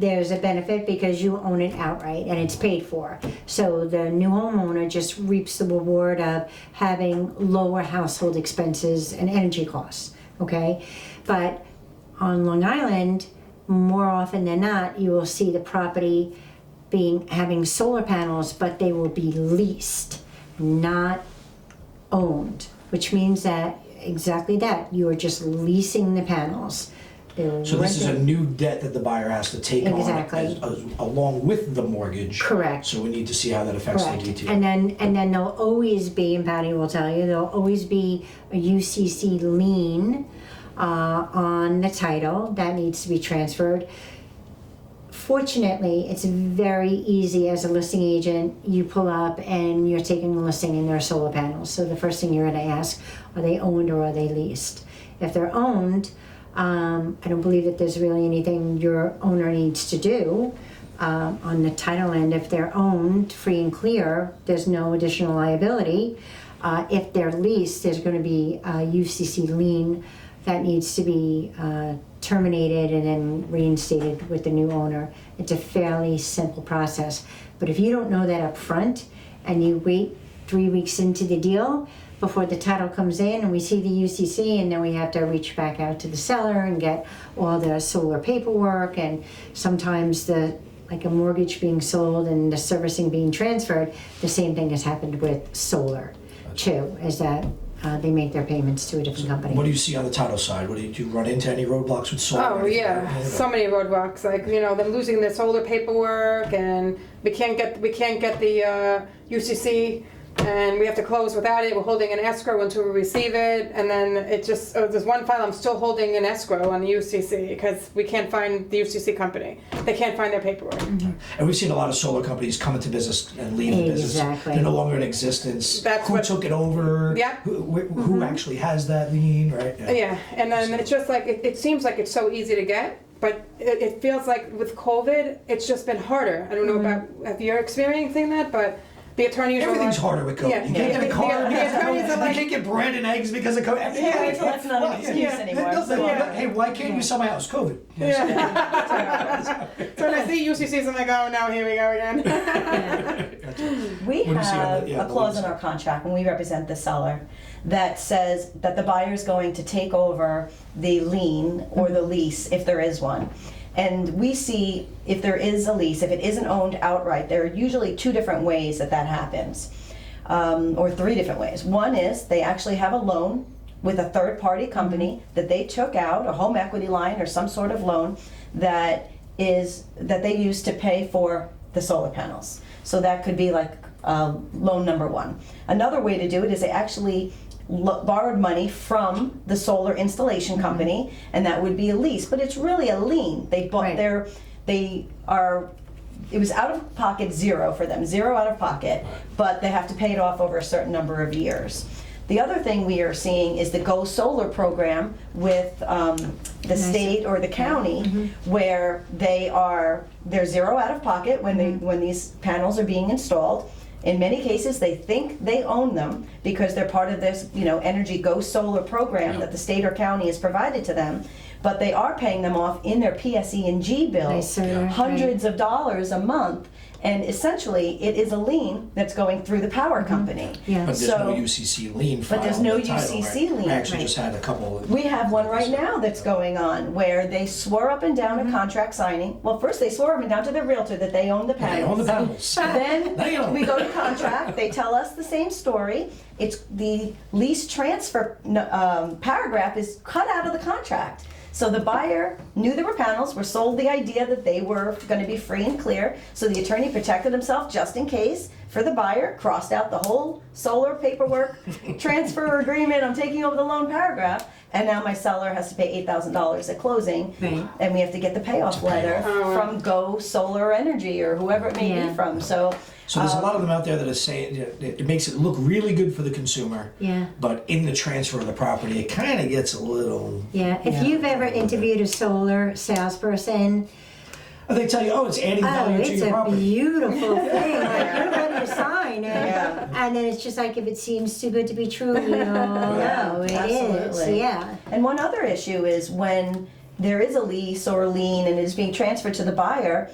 there's a benefit because you own it outright and it's paid for. So the new homeowner just reaps the reward of having lower household expenses and energy costs, okay? But on Long Island, more often than not, you will see the property having solar panels, but they will be leased, not owned. which means that exactly that you are just leasing the panels. They're So this is a renting- new debt that the buyer has to take Exactly. on along with the mortgage. Correct. So we need to see how that affects Correct. the DT. And then there'll always be, and Patty will tell you, there'll always be a UCC lien on the title that needs to be transferred. Fortunately, it's very easy as a listing agent. You pull up and you're taking a listing and there are solar panels. So the first thing you're going to ask, are they owned or are they leased? If they're owned, I don't believe that there's really anything your owner needs to do on the title end. If they're owned, free and clear, there's no additional liability. If they're leased, there's going to be a UCC lien that needs to be terminated and then reinstated with the new owner. It's a fairly simple process. But if you don't know that up front and you wait 3 weeks into the deal before the title comes in and we see the UCC, and then we have to reach back out to the seller and get all the solar paperwork, and sometimes like a mortgage being sold and the servicing being transferred, the same thing has happened with solar too, is that they make their payments to a different company. What do you see on the title side? Do you run into any roadblocks with solar? Oh yeah, so many roadblocks. Like them losing their solar paperwork, and we can't get the UCC, and we have to close without it. We're holding an escrow until we receive it, and then it just there's one file I'm still holding an escrow on the UCC because we can't find the UCC company. They can't find their paperwork. And we've seen a lot of solar companies come into business and leave the business. Exactly. They're no longer in existence. That's who what- took it over? Yeah. Who actually has that lien, right? Yeah, and then it's just like it seems like it's so easy to get, but it feels like with COVID, it's just been harder. I don't know about if you're experiencing that, but the attorneys are Everything's like, harder with COVID. Yeah. You can't get a car. The attorneys are like- You can't get bread and eggs because of COVID. Yeah, that's not an excuse anymore. Hey, why can't you sell my house? COVID. Yeah. So when I see UCCs, I'm like, oh no, here we go again. We What do you see on have the- yeah, a the clause lease? in our contract when we represent the seller that says that the buyer is going to take over the lien or the lease if there is one. And we see if there is a lease, if it isn't owned outright, there are usually 2 different ways that happens, or 3 different ways. One is they actually have a loan with a third-party company that they took out, a home equity line or some sort of loan that they use to pay for the solar panels. So that could be like loan number 1. Another way to do it is they actually borrowed money from the solar installation company, and that would be a lease, but it's really a lien. They bought Right. it was out of pocket zero for them, zero out of pocket, but they have to pay it off over a certain number of years. The other thing we are seeing is the Go Solar program with the state or the county, where they're zero out of pocket when these panels are being installed. In many cases, they think they own them because they're part of this, Energy Go Solar program that the state or county has provided to them. But they are paying them off in their PSE&G bill, Nice, sir. hundreds of dollars a month. And essentially, it is a lien that's going through the power company. Yeah. But there's no UCC lien filed. But there's no on the title, UCC right? lien, I actually right. just had a couple. We have one right now that's going on where they swore up and down a contract signing. Well, first they swore up and down to the realtor that they own the panels. They own the panels. Then Damn. we go to contract. They tell us the same story. It's the lease transfer paragraph is cut out of the contract. So the buyer knew there were panels, were sold the idea that they were going to be free and clear. So the attorney protected himself just in case for the buyer, crossed out the whole solar paperwork, transfer agreement, I'm taking over the loan paragraph. And now my seller has to pay $8,000 at closing. Right. And we have to get the payoff letter from Go Solar Energy or whoever it may Yeah. be from. So There's a lot of them out there that are saying it makes it look really good for the consumer. Yeah. But in the transfer of the property, it kind of gets a little. Yeah, if you've ever interviewed a solar salesperson, They tell you, oh, it's adding oh, value to it's your a property. beautiful thing. Like, you're ready to sign, and then it's just like if it seems too good to be true, you know, it is. absolutely. Yeah. And one other issue is when there is a lease or a lien and it is being transferred to the buyer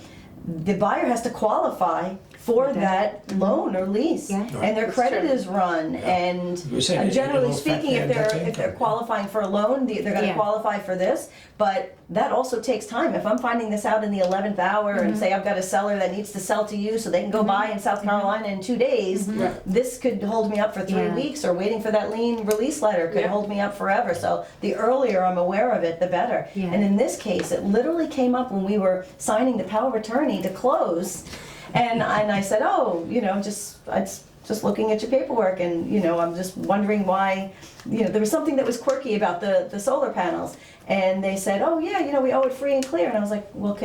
has to qualify for that loan or lease. Yeah. And their That's credit true. is run, and were saying it- generally it'll affect speaking, their debt to if they're income. qualifying for a loan, they're gonna Yeah. qualify for this, but that also takes time. If I'm finding this out in the 11th hour and say I've got a seller that needs to sell to you so they can go buy in South Carolina in 2 days, this could hold me up for 3 Yeah. weeks, or waiting for that lien release letter could Yeah. hold me up forever. So the earlier I'm aware of it, the better. Yeah. And in this case, it literally came up when we were signing the power of attorney to close. And I said, oh, just looking at your paperwork, and I'm just wondering why, there was something that was quirky about the solar panels. And they said, oh yeah, we owe it free and clear. And I was like, well,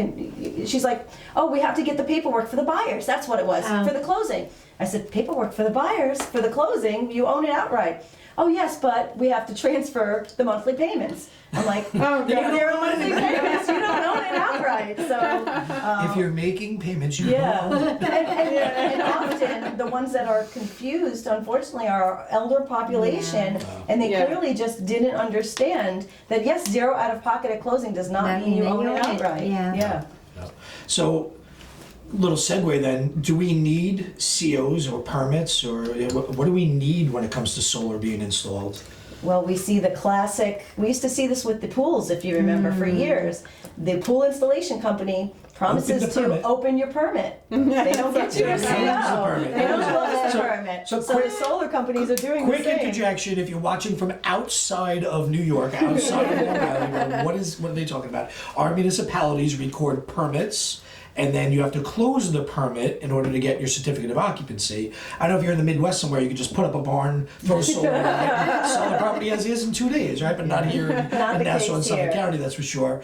she's like, oh, we have to get the paperwork for the buyers. That's what it was, for the closing. I said, paperwork for the buyers, for the closing, you own it outright. Oh yes, but we have to transfer the monthly payments. I'm like, oh, there are monthly payments, you don't own it outright. So If you're making payments, you yeah, know. and often the ones that are confused, unfortunately, are our elder population, and they Yeah. clearly just didn't understand that yes, zero out of pocket at closing does not That mean mean you that own you it own it. outright. Yeah. So, little segue then, do we need COs or permits, or what do we need when it comes to solar being installed? Well, we see the classic, we used to see this with the pools, if you remember, for years. The pool installation company promises Open the to permit. open your permit. They don't get you a They don't close the CO. permit. They don't close the So- permit. so So quick- the solar companies are doing the Quick same. interjection, if you're watching from outside of New York, outside of Long Island, what are they talking about? Our municipalities record permits, and then you have to close the permit in order to get your certificate of occupancy. I don't know if you're in the Midwest somewhere, you could just put up a barn, throw solar on it, sell the property as is in 2 days, right? But not here in Not the Nassau and case Suffolk here. County, that's for sure.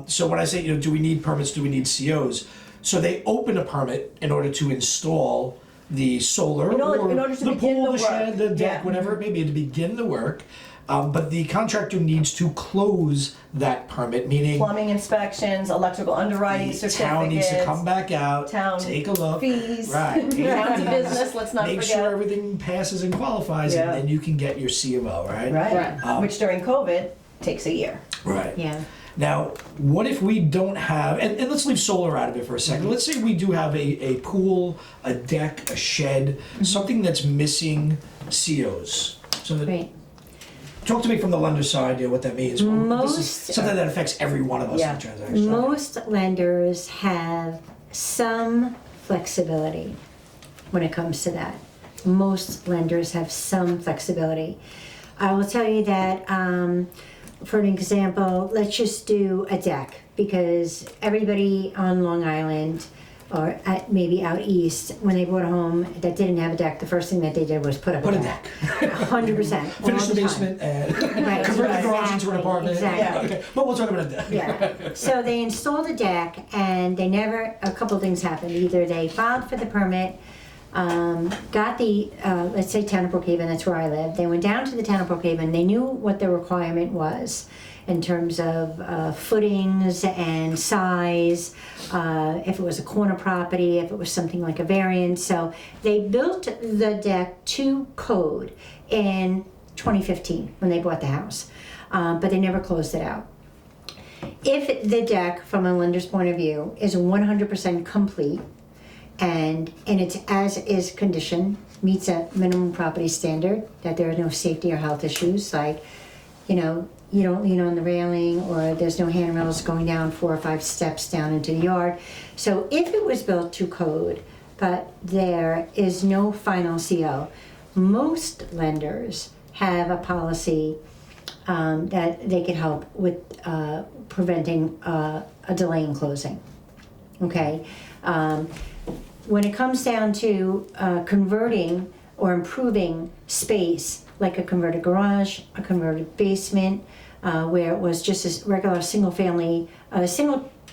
So when I say, do we need permits, do we need COs? So they open a permit in order to install the solar In order or to the begin pool, the the shed, work. the deck, Yeah. whatever it may be, to begin the work. But the contractor needs to close that permit, meaning Plumbing inspections, electrical underwriting the certificates. town needs to come back out, town take a look, fees, right? Town's a business, let's not make forget. sure everything passes and qualifies, Yeah. and then you can get your CMO, right? Right, Right. which during COVID takes a year. Right. Yeah. Now, what if we don't have, and let's leave solar out of it for a second. Let's say we do have a pool, a deck, a shed, something that's missing COs. So that, Right. talk to me from the lender side, what that means. This Most- is something that affects every one of us Yeah. in the transaction. Most lenders have some flexibility when it comes to that. Most lenders have some flexibility. I will tell you that, for an example, let's just do a deck, because everybody on Long Island or maybe out east, when they bought a home that didn't have a deck, the first thing that they did was put up Put a a deck. deck. 100%. Finish all the time. basement and Right, convert the garage into an exactly, apartment. exactly. Okay, but we'll talk about a deck. Yeah. So they installed a deck, and they never. A couple things happened. Either they filed for the permit, got the let's say town of Brookhaven. That's where I live. They went down to the town of Brookhaven. They knew what the requirement was in terms of footings and size. If it was a corner property, if it was something like a variance. So they built the deck to code in 2015 when they bought the house, but they never closed it out. If the deck, from a lender's point of view, is 100% complete and in its as-is condition, meets a minimum property standard, that there are no safety or health issues, like, you don't lean on the railing, or there's no handrails going down 4 or 5 steps down into the yard. So if it was built to code, but there is no final CO, most lenders have a policy that they can help with preventing a delay in closing. Okay? When it comes down to converting or improving space, like a converted garage, a converted basement, where it was just a regular single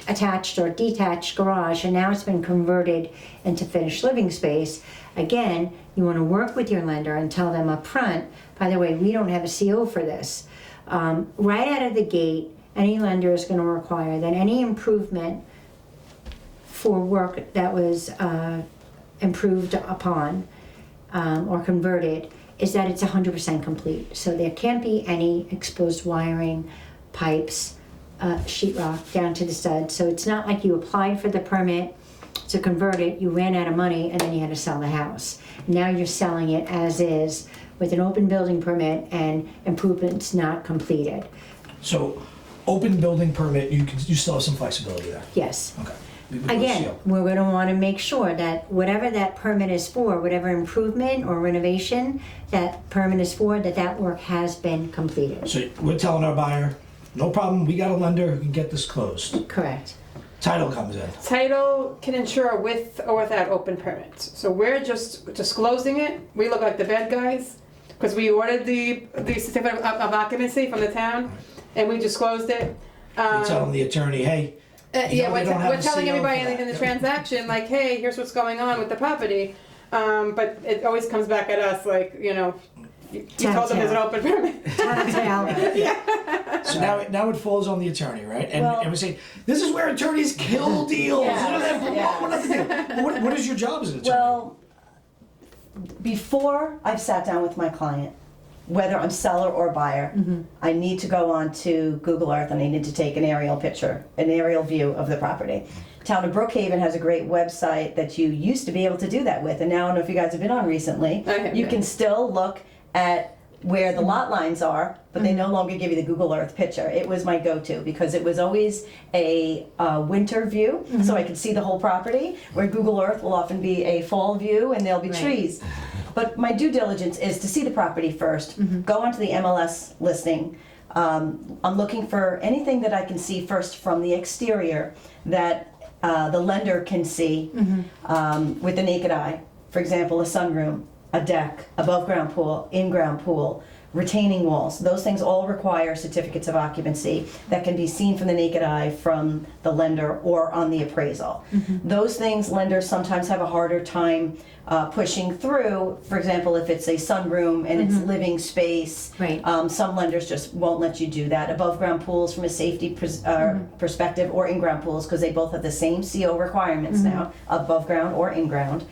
attached or detached garage, and now it's been converted into finished living space. Again, you want to work with your lender and tell them up front, by the way, we don't have a CO for this. Right out of the gate, any lender is going to require that any improvement for work that was improved upon or converted is that it's 100% complete. So there can't be any exposed wiring, pipes, sheetrock down to the stud. So it's not like you applied for the permit to convert it, you ran out of money and then you had to sell the house. Now you're selling it as is with an open building permit and improvements not completed. So, open building permit, you still have some flexibility there. Yes. Okay. Again, we're going to want to make sure that whatever that permit is for, whatever improvement or renovation that permit is for, that work has been completed. So we're telling our buyer, no problem, we got a lender who can get this closed. Correct. Title comes in. Title can ensure with or without open permits. So we're just disclosing it. We look like the bad guys because we ordered the certificate of occupancy from the town and we disclosed it. You're telling the attorney, hey, Yeah, they don't have we're a telling CO everybody for that. in the transaction, like, hey, here's what's going on with the property. But it always comes back at us, like, you told them there's an open permit. So now it falls on the attorney, right? And, Well- and we say, this is where attorneys kill deals. Yeah, You know, they have yeah. nothing to do. What is your job as an attorney? Well, before I've sat down with my client, whether I'm seller or buyer, I need to go on to Google Earth and I need to take an aerial picture, an aerial view of the property. Town of Brookhaven has a great website that you used to be able to do that with, and now I don't know if you guys have been on recently. I have, You yeah. can still look at where the lot lines are, but they no longer give you the Google Earth picture. It was my go-to because it was always a winter view, so I could see the whole property, where Google Earth will often be a fall view and there'll be Right. trees. But my due diligence is to see the property first, go onto the MLS listing. I'm looking for anything that I can see first from the exterior that the lender can see with the naked eye. For example, a sunroom, a deck, above ground pool, in-ground pool, retaining walls. Those things all require certificates of occupancy that can be seen from the naked eye from the lender or on the appraisal. Those things lenders sometimes have a harder time pushing through. For example, if it's a sunroom and it's living space, Right. some lenders just won't let you do that. Above ground pools from a safety perspective, or in-ground pools, because they both have the same CO requirements now, above ground or in-ground,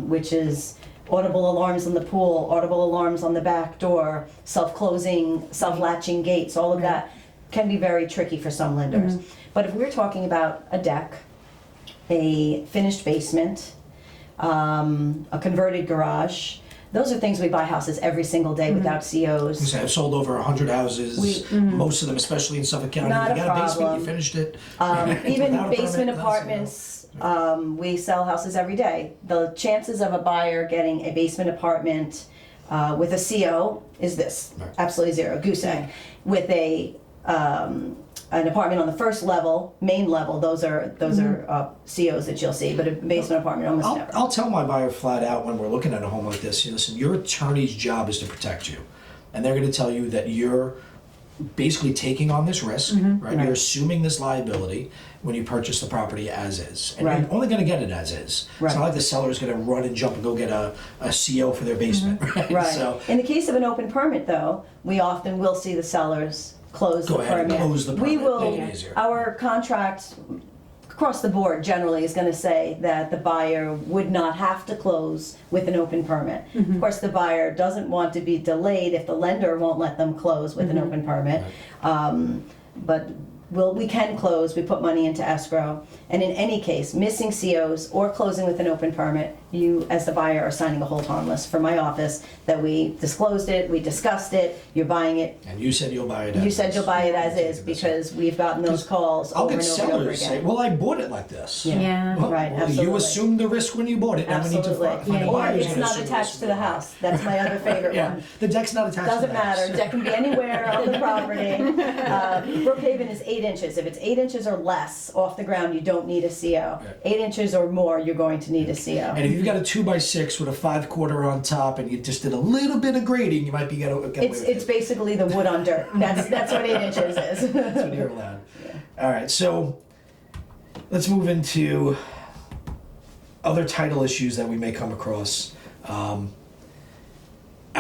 which is audible alarms in the pool, audible alarms on the back door, self-closing, self-latching gates, all of that can be very tricky for some lenders. But if we're talking about a deck, a finished basement, a converted garage, those are things we buy houses every single day without COs. I've sold over 100 houses, most of them, especially in Suffolk County. Not If you a got a basement, problem. you finished it. Even Without a basement permit, that's, apartments, we sell houses every day. The chances of a buyer getting a basement apartment with a CO is this, Right. absolutely zero, goose egg. With an apartment on the first level, main level, those are COs that you'll see, but a basement apartment almost never. I'll tell my buyer flat out when we're looking at a home like this, listen, your attorney's job is to protect you. And they're going to tell you that you're basically taking on this risk, right? You're assuming this liability when you purchase the property as is. And Right. you're only going to get it as is. Right. It's not like the seller's going to run and jump and go get a CO for their basement, right? Right. So In the case of an open permit, though, we often will see the sellers close Go the ahead and permit. close the We permit, will, make it easier. our contract across the board generally is going to say that the buyer would not have to close with an open permit. Of course, the buyer doesn't want to be delayed if the lender won't let them close with an open permit. But we can close, we put money into escrow, and in any case, missing COs or closing with an open permit, you as the buyer are signing a hold harmless from my office that we disclosed it, we discussed it, you're buying it. and you said you'll buy it as You said is. you'll buy it as is because we've gotten those calls I'll over get and over and over sellers say, again. well, I bought it like this. Yeah. Well, Right, well, you absolutely. assumed the risk when you bought it. Now we need to Absolutely. find a Or buyer who's it's gonna not assume the attached risk to the when you buy it. house. That's my other favorite Yeah, one. the deck's not attached Doesn't to the house. matter. Deck can be anywhere on the property. Brookhaven is 8 inches. If it's 8 inches or less off the ground, you don't need a CO. 8 inches or more, you're going to need a CO. And if you've got a 2x6 with a 5/4 on top and you just did a little bit of grading, you might be get away with It's it. basically the wood on dirt. That's what 8 inches is. That's what you're allowed. All right, so let's move into other title issues that we may come across. Out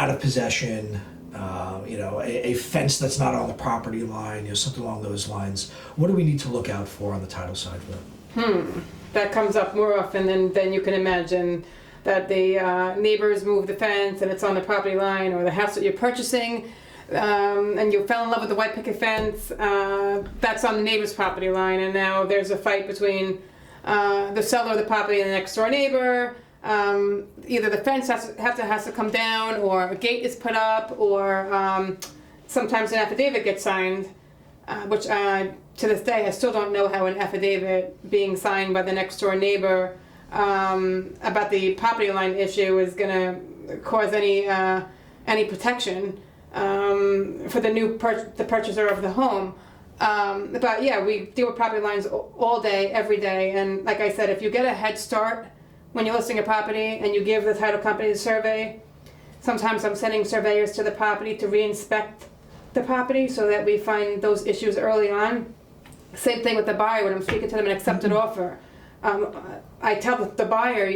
of possession, a fence that's not on the property line, something along those lines. What do we need to look out for on the title side for that? That comes up more often than you can imagine. That the neighbors move the fence and it's on the property line, or the house that you're purchasing, and you fell in love with the white picket fence, that's on the neighbor's property line, and now there's a fight between the seller of the property and the next door neighbor. Either the fence has to come down, or a gate is put up, or sometimes an affidavit gets signed, which to this day I still don't know how an affidavit being signed by the next door neighbor about the property line issue is going to cause any protection for the purchaser of the home. But yeah, we deal with property lines all day, every day, and like I said, if you get a head start when you're listing a property and you give the title company the survey, sometimes I'm sending surveyors to the property to re-inspect the property so that we find those issues early on. Same thing with the buyer when I'm speaking to them an accepted offer. I tell the buyer,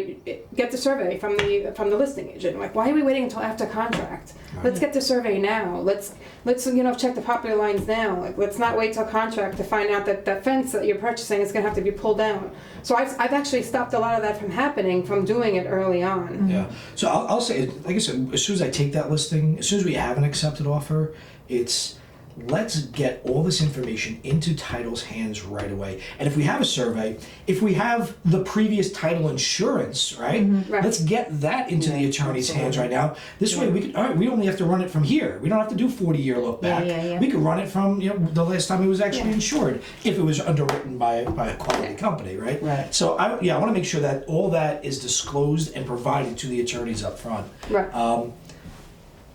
get the survey from the listing agent. I'm like, why are we waiting until after contract? Let's get the survey now. Let's check the property lines now. Like, let's not wait till contract to find out that that fence that you're purchasing is going to have to be pulled down. So I've actually stopped a lot of that from happening from doing it early on. Yeah. So I'll say, like I said, as soon as I take that listing, as soon as we have an accepted offer, it's let's get all this information into title's hands right away. And if we have a survey, if we have the previous title insurance, right? Right. Let's get that into the attorney's hands right now. This way we can, all right, we only have to run it from here. We don't have to do 40-year look back. We could run it from the last time it was actually insured, if it was underwritten by a quality company, right? Right. So I want to make sure that all that is disclosed and provided to the attorneys up front. Right. I'm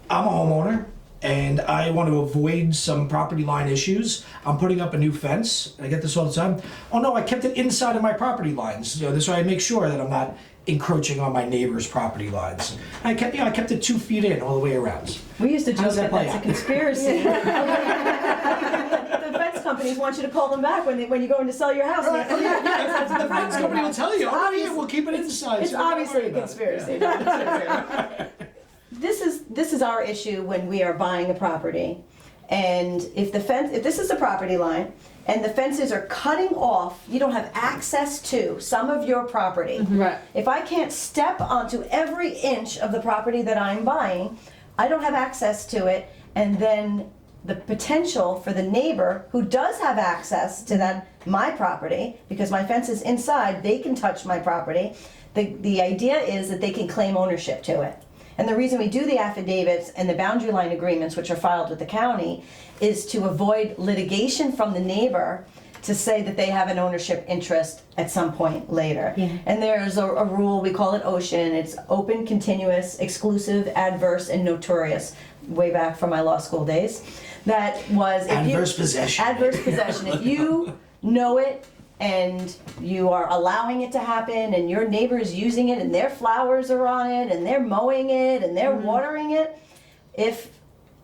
a homeowner, and I want to avoid some property line issues. I'm putting up a new fence. I get this all the time. Oh no, I kept it inside of my property lines. This way I make sure that I'm not encroaching on my neighbor's property lines. I kept it 2 feet in all the way around. We used to How joke does that that play that's a out? conspiracy. The fence companies want you to call them back when you go in to sell your house. Right. Oh, yeah. The fence company will tell you, oh yeah, we'll keep it inside. It's so don't obviously worry a about it. conspiracy. This is our issue when we are buying a property, and if this is a property line and the fences are cutting off, you don't have access to some of your property. Right. If I can't step onto every inch of the property that I'm buying, I don't have access to it, and then the potential for the neighbor who does have access to my property, because my fence is inside, they can touch my property. The idea is that they can claim ownership to it. And the reason we do the affidavits and the boundary line agreements, which are filed with the county, is to avoid litigation from the neighbor to say that they have an ownership interest at some point later. Yeah. And there's a rule, we call it O.C.E.A.N. It's open, continuous, exclusive, adverse, and notorious, way back from my law school days. That was... Adverse possession. Adverse possession. If you know it, and you are allowing it to happen, and your neighbor is using it, and their flowers are on it, and they're mowing it, and they're watering it, if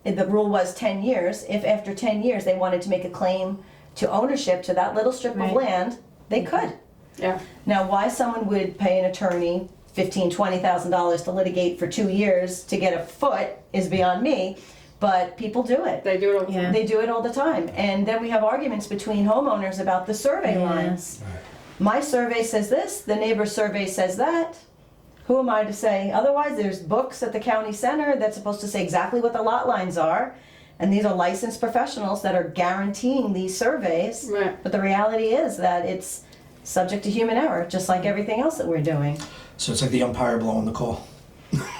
the rule was 10 years, if after 10 years they wanted to make a claim to ownership to that little strip of land, they could. Yeah. Now, why someone would pay an attorney $15,000, $20,000 to litigate for 2 years to get a foot is beyond me. But people do it. They do it all the time. They do it all the time. And then we have arguments between homeowners about the survey lines. Right. My survey says this, the neighbor's survey says that. Who am I to say otherwise? There's books at the county center that's supposed to say exactly what the lot lines are. And these are licensed professionals that are guaranteeing these surveys. Right. But the reality is that it's subject to human error, just like everything else that we're doing. So it's like the umpire blowing the call.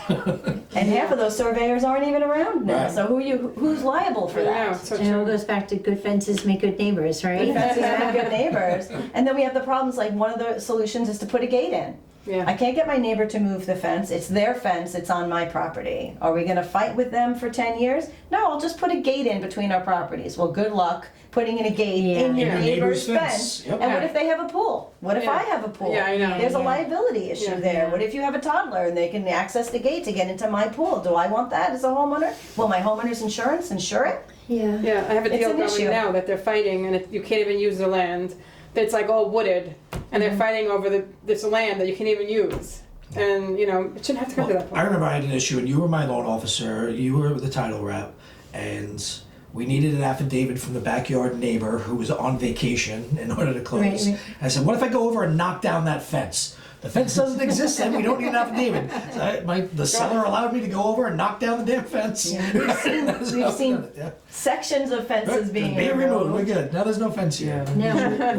And half of those surveyors aren't even around now. Right. So who's liable for I know, that? it's so It all true. goes back to good fences make good neighbors, right? Good fences make good neighbors. And then we have the problems, like one of the solutions is to put a gate in. Yeah. I can't get my neighbor to move the fence. It's their fence. It's on my property. Are we going to fight with them for 10 years? No, I'll just put a gate in between our properties. Well, good luck putting in a gate in your Yeah. neighbor's Neighbor's fence. fence. Yep. And what Yeah. if they have a pool? What if Yeah. I have a pool? Yeah, I know. There's a Yeah. liability issue Yeah. there. Yeah. What if you have a toddler and they can access the gate to get into my pool? Do I want that as a homeowner? Will my homeowner's insurance insure it? Yeah. Yeah, I have a It's deal an going issue. now that they're fighting, and you can't even use the land. That's like all wooded, and they're fighting over this land that you can't even use. And it shouldn't have to come to that I point. remember I had an issue, and you were my loan officer, you were the title rep, and we needed an affidavit from the backyard neighbor who was on vacation in order to close. Right. I said, what if I go over and knock down that fence? the fence doesn't exist, then we don't need an affidavit. So the seller allowed me to go over and knock down the damn fence. We've seen Yeah. sections of fences being removed. We're good. Now there's no fence here. No,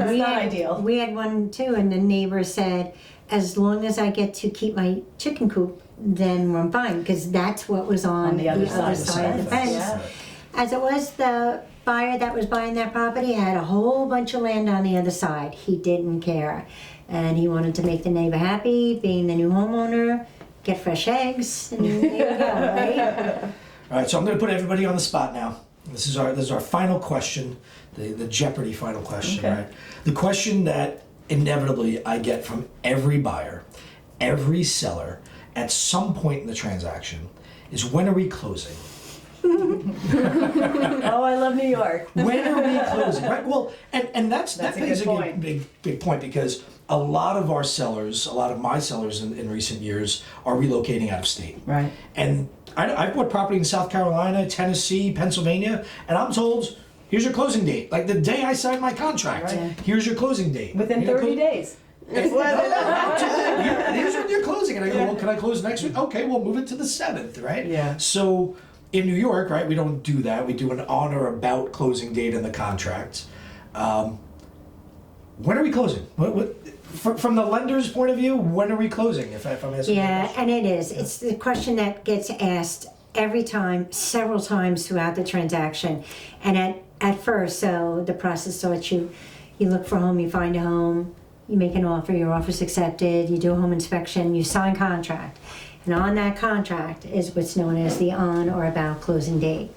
we not had, ideal. We had one too, and the neighbor said, as long as I get to keep my chicken coop, then I'm fine, because that's what was on the other side of the fence. Yeah. As it was, the buyer that was buying that property had a whole bunch of land on the other side. He didn't care. And he wanted to make the neighbor happy, being the new homeowner, get fresh eggs, and there you go, right? All right, so I'm going to put everybody on the spot now. This is our final question, the Jeopardy final question, Okay. right? The question that inevitably I get from every buyer, every seller, at some point in the transaction is, when are we closing? Oh, I love New York. When are we closing? Right. Well, and that a plays good a point. big point, because a lot of our sellers, a lot of my sellers in recent years are relocating out of state. Right. And I bought property in South Carolina, Tennessee, Pennsylvania, and I'm told, here's your closing date. Like the day I signed my contract, Right. here's your closing date. Within You're 30 days. Here's when you're closing. And I go, well, can I close next week? Okay, we'll move it to the 7th, right? Yeah. So in New York, right, we don't do that. We do an on or about closing date in the contract. When are we closing? From the lender's point of view, when are we closing? If I'm asking. Yeah, and it is. It's the question that gets asked every time, several times throughout the transaction. And at first, so the process starts, you look for a home, you find a home, you make an offer, your offer's accepted, you do a home inspection, you sign contract. And on that contract is what's known as the on or about closing date.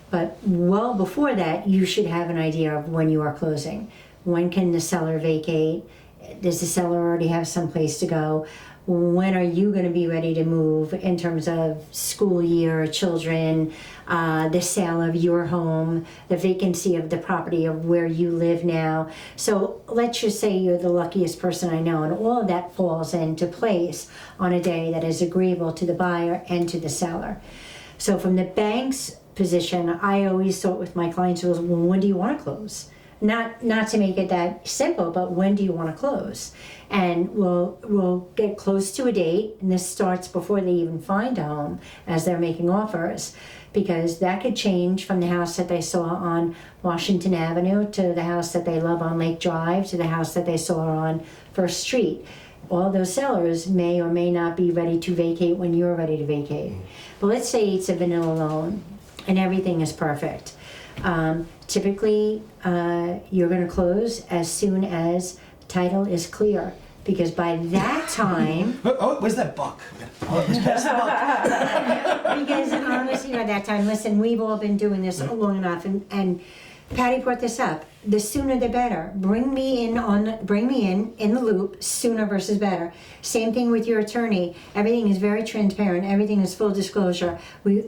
But well before that, you should have an idea of when you are closing. When can the seller vacate? Does the seller already have some place to go? When are you going to be ready to move in terms of school year, children, the sale of your home, the vacancy of the property of where you live now? So let's just say you're the luckiest person I know, and all of that falls into place on a day that is agreeable to the buyer and to the seller. So from the bank's position, I always thought with my clients was, well, when do you want to close? Not to make it that simple, but when do you want to close? And we'll get close to a date, and this starts before they even find a home as they're making offers, because that could change from the house that they saw on Washington Avenue to the house that they love on Lake Drive to the house that they saw on First Street. All those sellers may or may not be ready to vacate when you're ready to vacate. But let's say it's a vanilla loan and everything is perfect. Typically, you're going to close as soon as title is clear, because by that time, Oh, where's that buck? Oh, let's pass the buck. because honestly, by that time, listen, we've all been doing this long enough, and Patty brought this up. The sooner the better. Bring me in the loop sooner versus better. Same thing with your attorney. Everything is very transparent. Everything is full disclosure.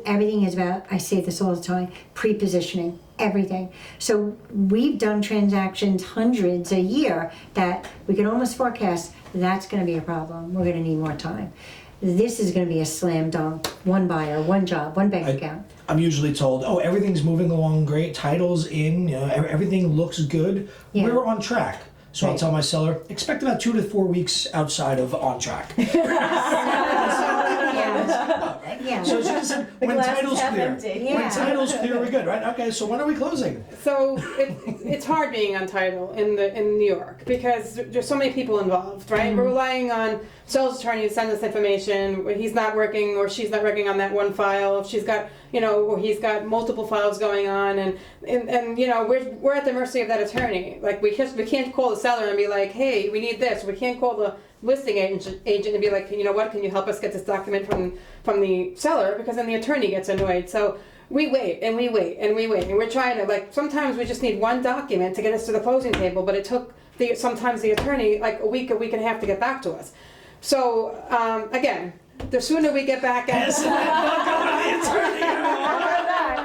Everything is about, I say this all the time, pre-positioning. Everything. So we've done transactions hundreds a year that we can almost forecast that's going to be a problem. We're going to need more time. This is going to be a slam dunk. One buyer, one job, one bank account. I'm usually told, oh, everything's moving along great, title's in, everything looks good. Yeah. We're on track. So I'll Right. tell my seller, expect about 2 to 4 weeks outside of on track. Yeah. So she just said, when glass is title's half clear. empty. Yeah. When title's clear, we're good, right? Okay, so when are we closing? So it's hard being on title in New York because there's so many people involved, right? We're relying on sales attorney to send us information where he's not working or she's not working on that one file. If she's got, or he's got multiple files going on, and we're at the mercy of that attorney. Like we can't call the seller and be like, hey, we need this. We can't call the listing agent and be like, you know what, can you help us get this document from the seller, because then the attorney gets annoyed. So we wait and we wait and we wait, and we're trying to, sometimes we just need one document to get us to the closing table, but it took sometimes the attorney like a week and a half to get back to us. So again, the sooner we get back at Yes, not going to the attorney.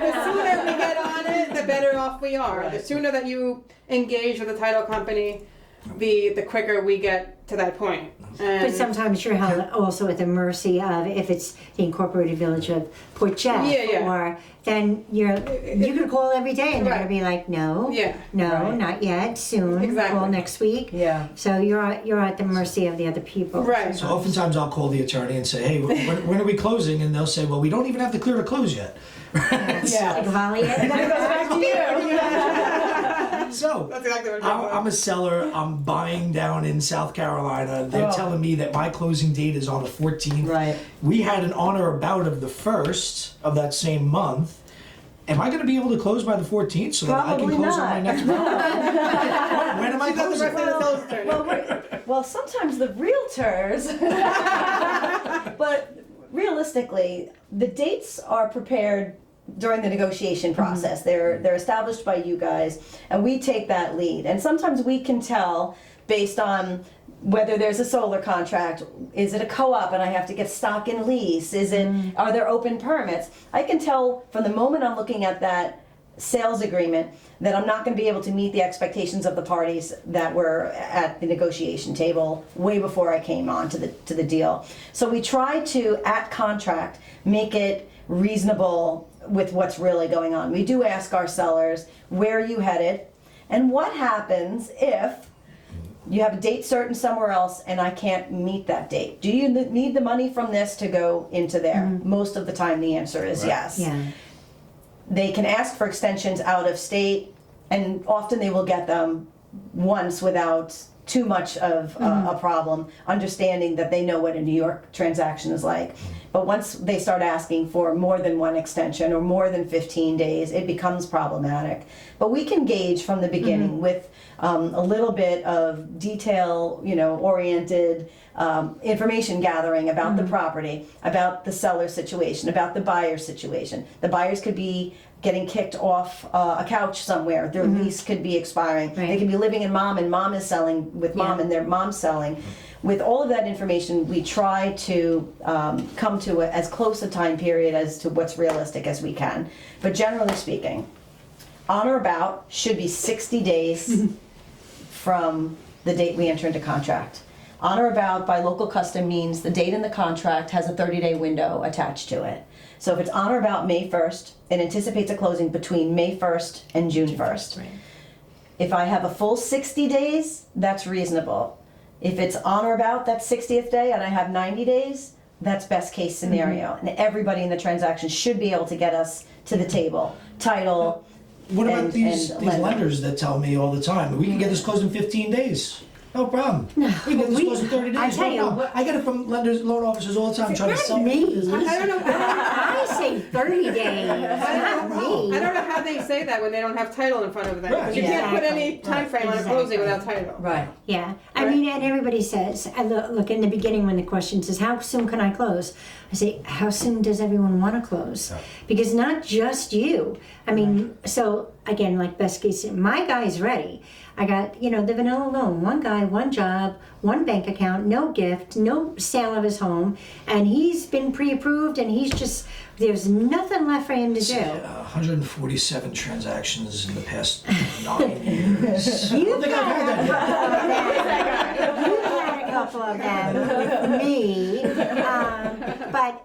the sooner we get on it, the better off we are. Right. The sooner that you engage with the title company, the quicker we get to that point. And But sometimes you're held also at the mercy of, if it's the incorporated village of Port Jeff, Yeah. or then you can call every day and they're Right. gonna be like, no, Yeah. no, Right. not yet, soon, Exactly. call next week. Yeah. So you're at the mercy of the other people. Right. So oftentimes I'll call the attorney and say, hey, when are we closing? And they'll say, well, we don't even have to clear to close yet. Yeah. Like Holly, Then it goes back to you. So That's exactly what I'm I'm a seller. I'm buying down in South Carolina. They're telling me that my closing date is on the 14th. Right. We had an on or about of the 1st of that same month. Am I going to be able to close by the 14th so that I can Probably close on my not. next property? When am I She does the closing? rest of the sales attorney. Well, sometimes the realtors, but realistically, the dates are prepared during the negotiation process. They're established by you guys, and we take that lead. And sometimes we can tell based on whether there's a solar contract, is it a co-op and I have to get stock and lease? Are there open permits? I can tell from the moment I'm looking at that sales agreement that I'm not going to be able to meet the expectations of the parties that were at the negotiation table way before I came on to the deal. So we try to, at contract, make it reasonable with what's really going on. We do ask our sellers, where are you headed? And what happens if you have a date certain somewhere else and I can't meet that date? Do you need the money from this to go into there? Most of the time the answer is yes. Yeah. They can ask for extensions out of state, and often they will get them once without too much of a problem, understanding that they know what a New York transaction is like. But once they start asking for more than one extension or more than 15 days, it becomes problematic. But we can gauge from the beginning with a little bit of detail, oriented information gathering about the property, about the seller situation, about the buyer situation. The buyers could be getting kicked off a couch somewhere. Their lease could be expiring. Right. They could be living in mom, and mom is selling with mom, and their mom's selling. With all of that information, we try to come to as close a time period as to what's realistic as we can. But generally speaking, on or about should be 60 days from the date we enter into contract. On or about by local custom means the date in the contract has a 30-day window attached to it. So if it's on or about May 1st, it anticipates a closing between May 1st and June 1st. Right. If I have a full 60 days, that's reasonable. If it's on or about that 60th day and I have 90 days, that's best case scenario. And everybody in the transaction should be able to get us to the table. Title. What about and these lender. lenders that tell me all the time, we can get this closed in 15 days? No problem. We can get this closed in 30 days. I tell no you, problem. I get it from lenders, loan officers all the time trying to Not sell me. I don't know. I say 30 days, not I me. don't know how they say that when they don't have title in front of them. Right. You can't put Exactly. any time frame on a closing without title. Right. Yeah, I mean, and everybody says, look, in the beginning when the question says, how soon can I close? I say, how soon does everyone want to close? Because not just you. I mean, so again, like best case, my guy's ready. I got, the vanilla loan, one guy, one job, one bank account, no gift, no sale of his home, and he's been pre-approved, and there's nothing left for him to do. 147 transactions in the past 9 years. I You've don't think I've had that yet. You've had a couple of them with me,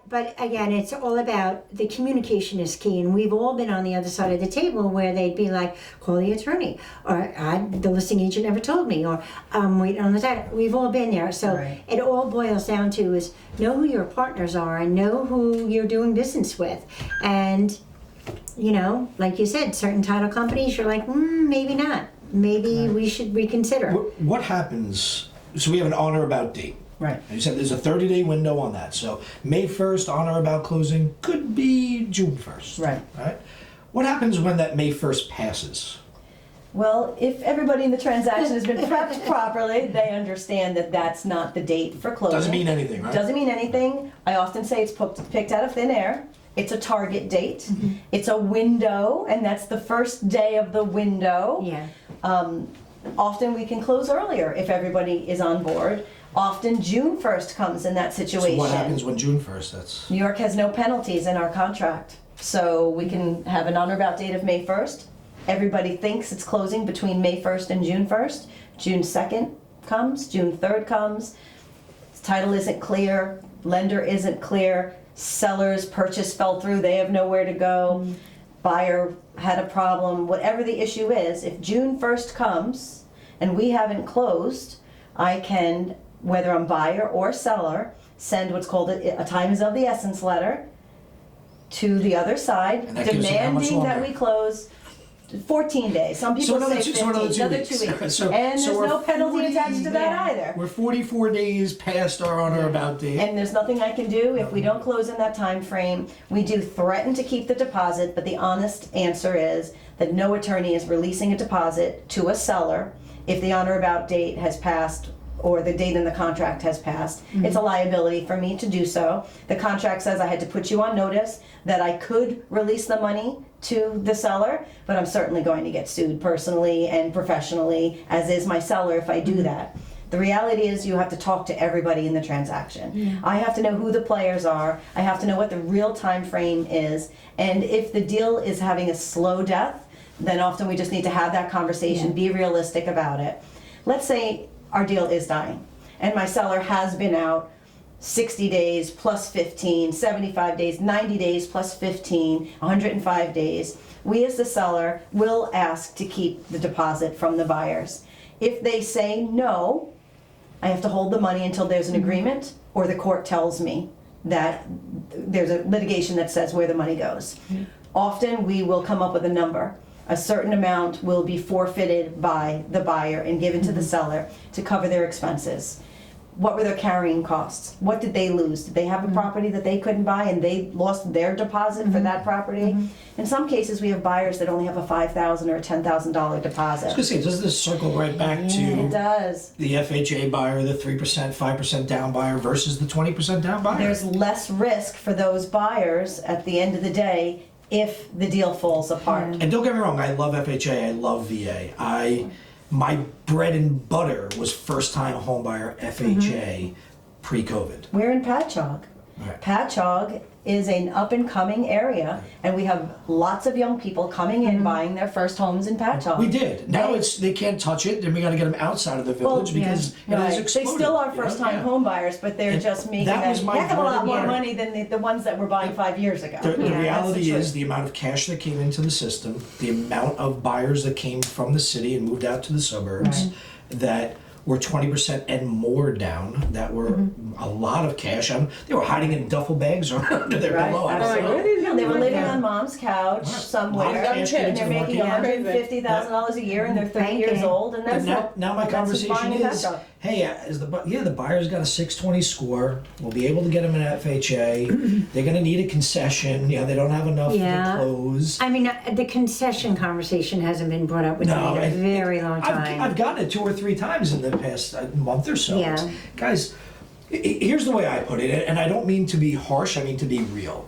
but again, it's all about the communication is key, and we've all been on the other side of the table where they'd be like, call the attorney, or the listing agent never told me, or I'm waiting on the title. We've all been there, so Right. it all boils down to is know who your partners are and know who you're doing business with, and like you said, certain title companies, you're like, maybe not. Maybe we should reconsider. What happens? So we have an on or about date. Right. And you said there's a 30-day window on that. So May 1st, on or about closing, could be June 1st. Right. Right? What happens when that May 1st passes? Well, if everybody in the transaction has been prepped properly, they understand that that's not the date for closing. Doesn't mean anything, right? Doesn't mean anything. I often say it's picked out of thin air. It's a target date. It's a window, and that's the first day of the window. Yeah. Often we can close earlier if everybody is on board. Often June 1st comes in that situation. So what happens when June 1st? That's New York has no penalties in our contract. So we can have an on or about date of May 1st, everybody thinks it's closing between May 1st and June 1st. June 2nd comes, June 3rd comes, title isn't clear, lender isn't clear, seller's purchase fell through, they have nowhere to go, buyer had a problem, whatever the issue is, if June 1st comes and we haven't closed, I can, whether I'm buyer or seller, send what's called a time is of the essence letter to the other side, And that gives them how much demanding that longer? we close 14 days. Some people another say two- so 15, another 2 another weeks. 2 weeks. So- And so there's we're no penalty 40 attached to that either. We're 44 days past our on or about date. And there's nothing I can do if we don't close in that time frame. We do threaten to keep the deposit, but the honest answer is that no attorney is releasing a deposit to a seller if the on or about date has passed or the date in the contract has passed. It's a liability for me to do so. The contract says I had to put you on notice that I could release the money to the seller, but I'm certainly going to get sued personally and professionally, as is my seller if I do that. The reality is you have to talk to everybody in the transaction. I have to know who the players are. I have to know what the real time frame is. And if the deal is having a slow death, then often we just need to have that conversation, be realistic about it. Let's say our deal is dying and my seller has been out 60 days plus 15, 75 days, 90 days plus 15, 105 days. We as the seller will ask to keep the deposit from the buyers. If they say no, I have to hold the money until there's an agreement or the court tells me that there's a litigation that says where the money goes. Often we will come up with a number. A certain amount will be forfeited by the buyer and given to the seller to cover their expenses. What were their carrying costs? What did they lose? Did they have a property that they couldn't buy and they lost their deposit for that property? In some cases, we have buyers that only have a $5,000 or a $10,000 deposit. I was gonna say, does this circle right back It to does. the FHA buyer, the 3%, 5% down buyer versus the 20% down buyer? There's less risk for those buyers at the end of the day if the deal falls apart. And don't get me wrong, I love FHA, I love VA. My bread and butter was first time home buyer FHA pre-COVID. We're in Patchogue. Right. Patchogue is an up and coming area, and we have lots of young people coming in buying their first homes in Patchogue. We did. Now They- they can't touch it. Then we got to get them outside of the village because it Right. has They exploded. still are you know? first time Yeah. home buyers, but they're And just making that a was my heck of a bread lot and more butter. money than the ones that were buying 5 years ago. The That's reality truth. is the amount of cash that came into the system, the amount of buyers that came from the city and moved out to the suburbs that were 20% and more down, that were a lot of cash. They were hiding in duffel bags or under their Right, pillow. absolutely. Right. They were living on mom's couch somewhere, Lot of cash and getting they're to the making market. $150,000 a year, and they're 30 Thank years you. old, and But that's now my that's who's conversation buying in is, Patchogue. hey, the buyer's got a 620 score. We'll be able to get them an FHA. They're going to need a concession. They don't have enough Yeah. to close. I mean, the concession conversation hasn't been brought up with me in a very long time. I've gotten it 2 or 3 times in the past month or so. Yeah. Guys, here's the way I put it, and I don't mean to be harsh, I mean to be real.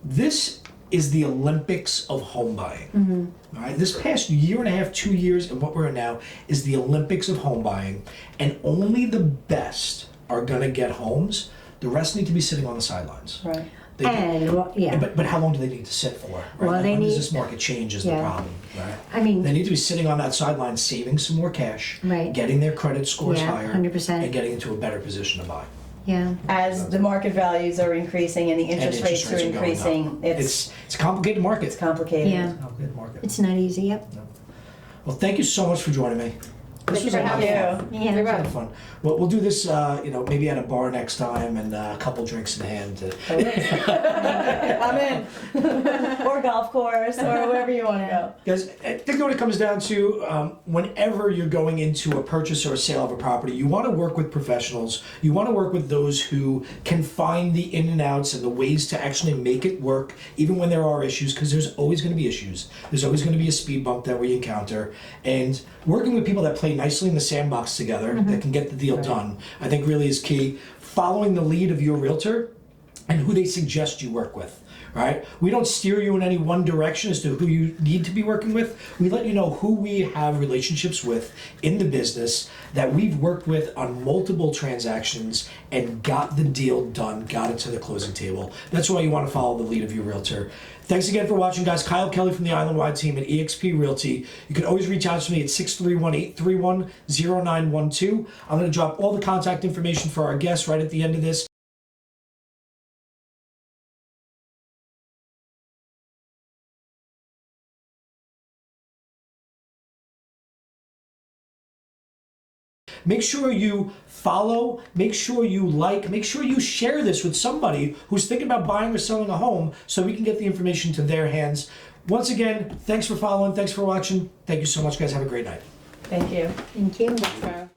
This is the Olympics of home buying. All right? This past year and a half, 2 years, and what we're in now is the Olympics of home buying, and only the best are going to get homes. The rest need to be sitting on the sidelines. Right. They- And, well, yeah. But how long do they need to sit for? Right? Well, Like, they when does need- this market change is the Yeah. problem, right? I mean- they need to be sitting on that sideline, saving some more cash, Right. getting their credit scores Yeah, higher, 100%. and getting into a better position to buy. Yeah. As the market values are increasing and the interest rates are going up. increasing, it's It's a complicated market. complicated. Yeah. It's a complicated market. It's not easy, yep. Well, thank you so much for joining me. This Thank was you a for lot of having fun. me. Yeah. You're A lot right. of fun. Well, we'll do this, maybe at a bar next time and a couple drinks in hand. I'm in. Or golf course, or wherever you want to go. Guys, I think what it comes down to, whenever you're going into a purchase or a sale of a property, you want to work with professionals. You want to work with those who can find the in and outs and the ways to actually make it work, even when there are issues, because there's always going to be issues. There's always going to be a speed bump that we encounter. And working with people that play nicely in the sandbox together, that can get the deal done, I think really is key. Following the lead of your realtor and who they suggest you work with. right? We don't steer you in any one direction as to who you need to be working with. We let you know who we have relationships with in the business that we've worked with on multiple transactions and got the deal done, got it to the closing table. That's why you want to follow the lead of your realtor. Thanks again for watching, guys. Kyle Kelly from the Island-wide team at eXp Realty. You can always reach out to me at 631-831-0912. I'm going to drop all the contact information for our guests right at the end of this. Make sure you follow, make sure you like, make sure you share this with somebody who's thinking about buying or selling a home so we can get the information to their hands. Once again, thanks for following, thanks for watching. Thank you so much, guys. Have a great night. Thank you. Thank you. Okay.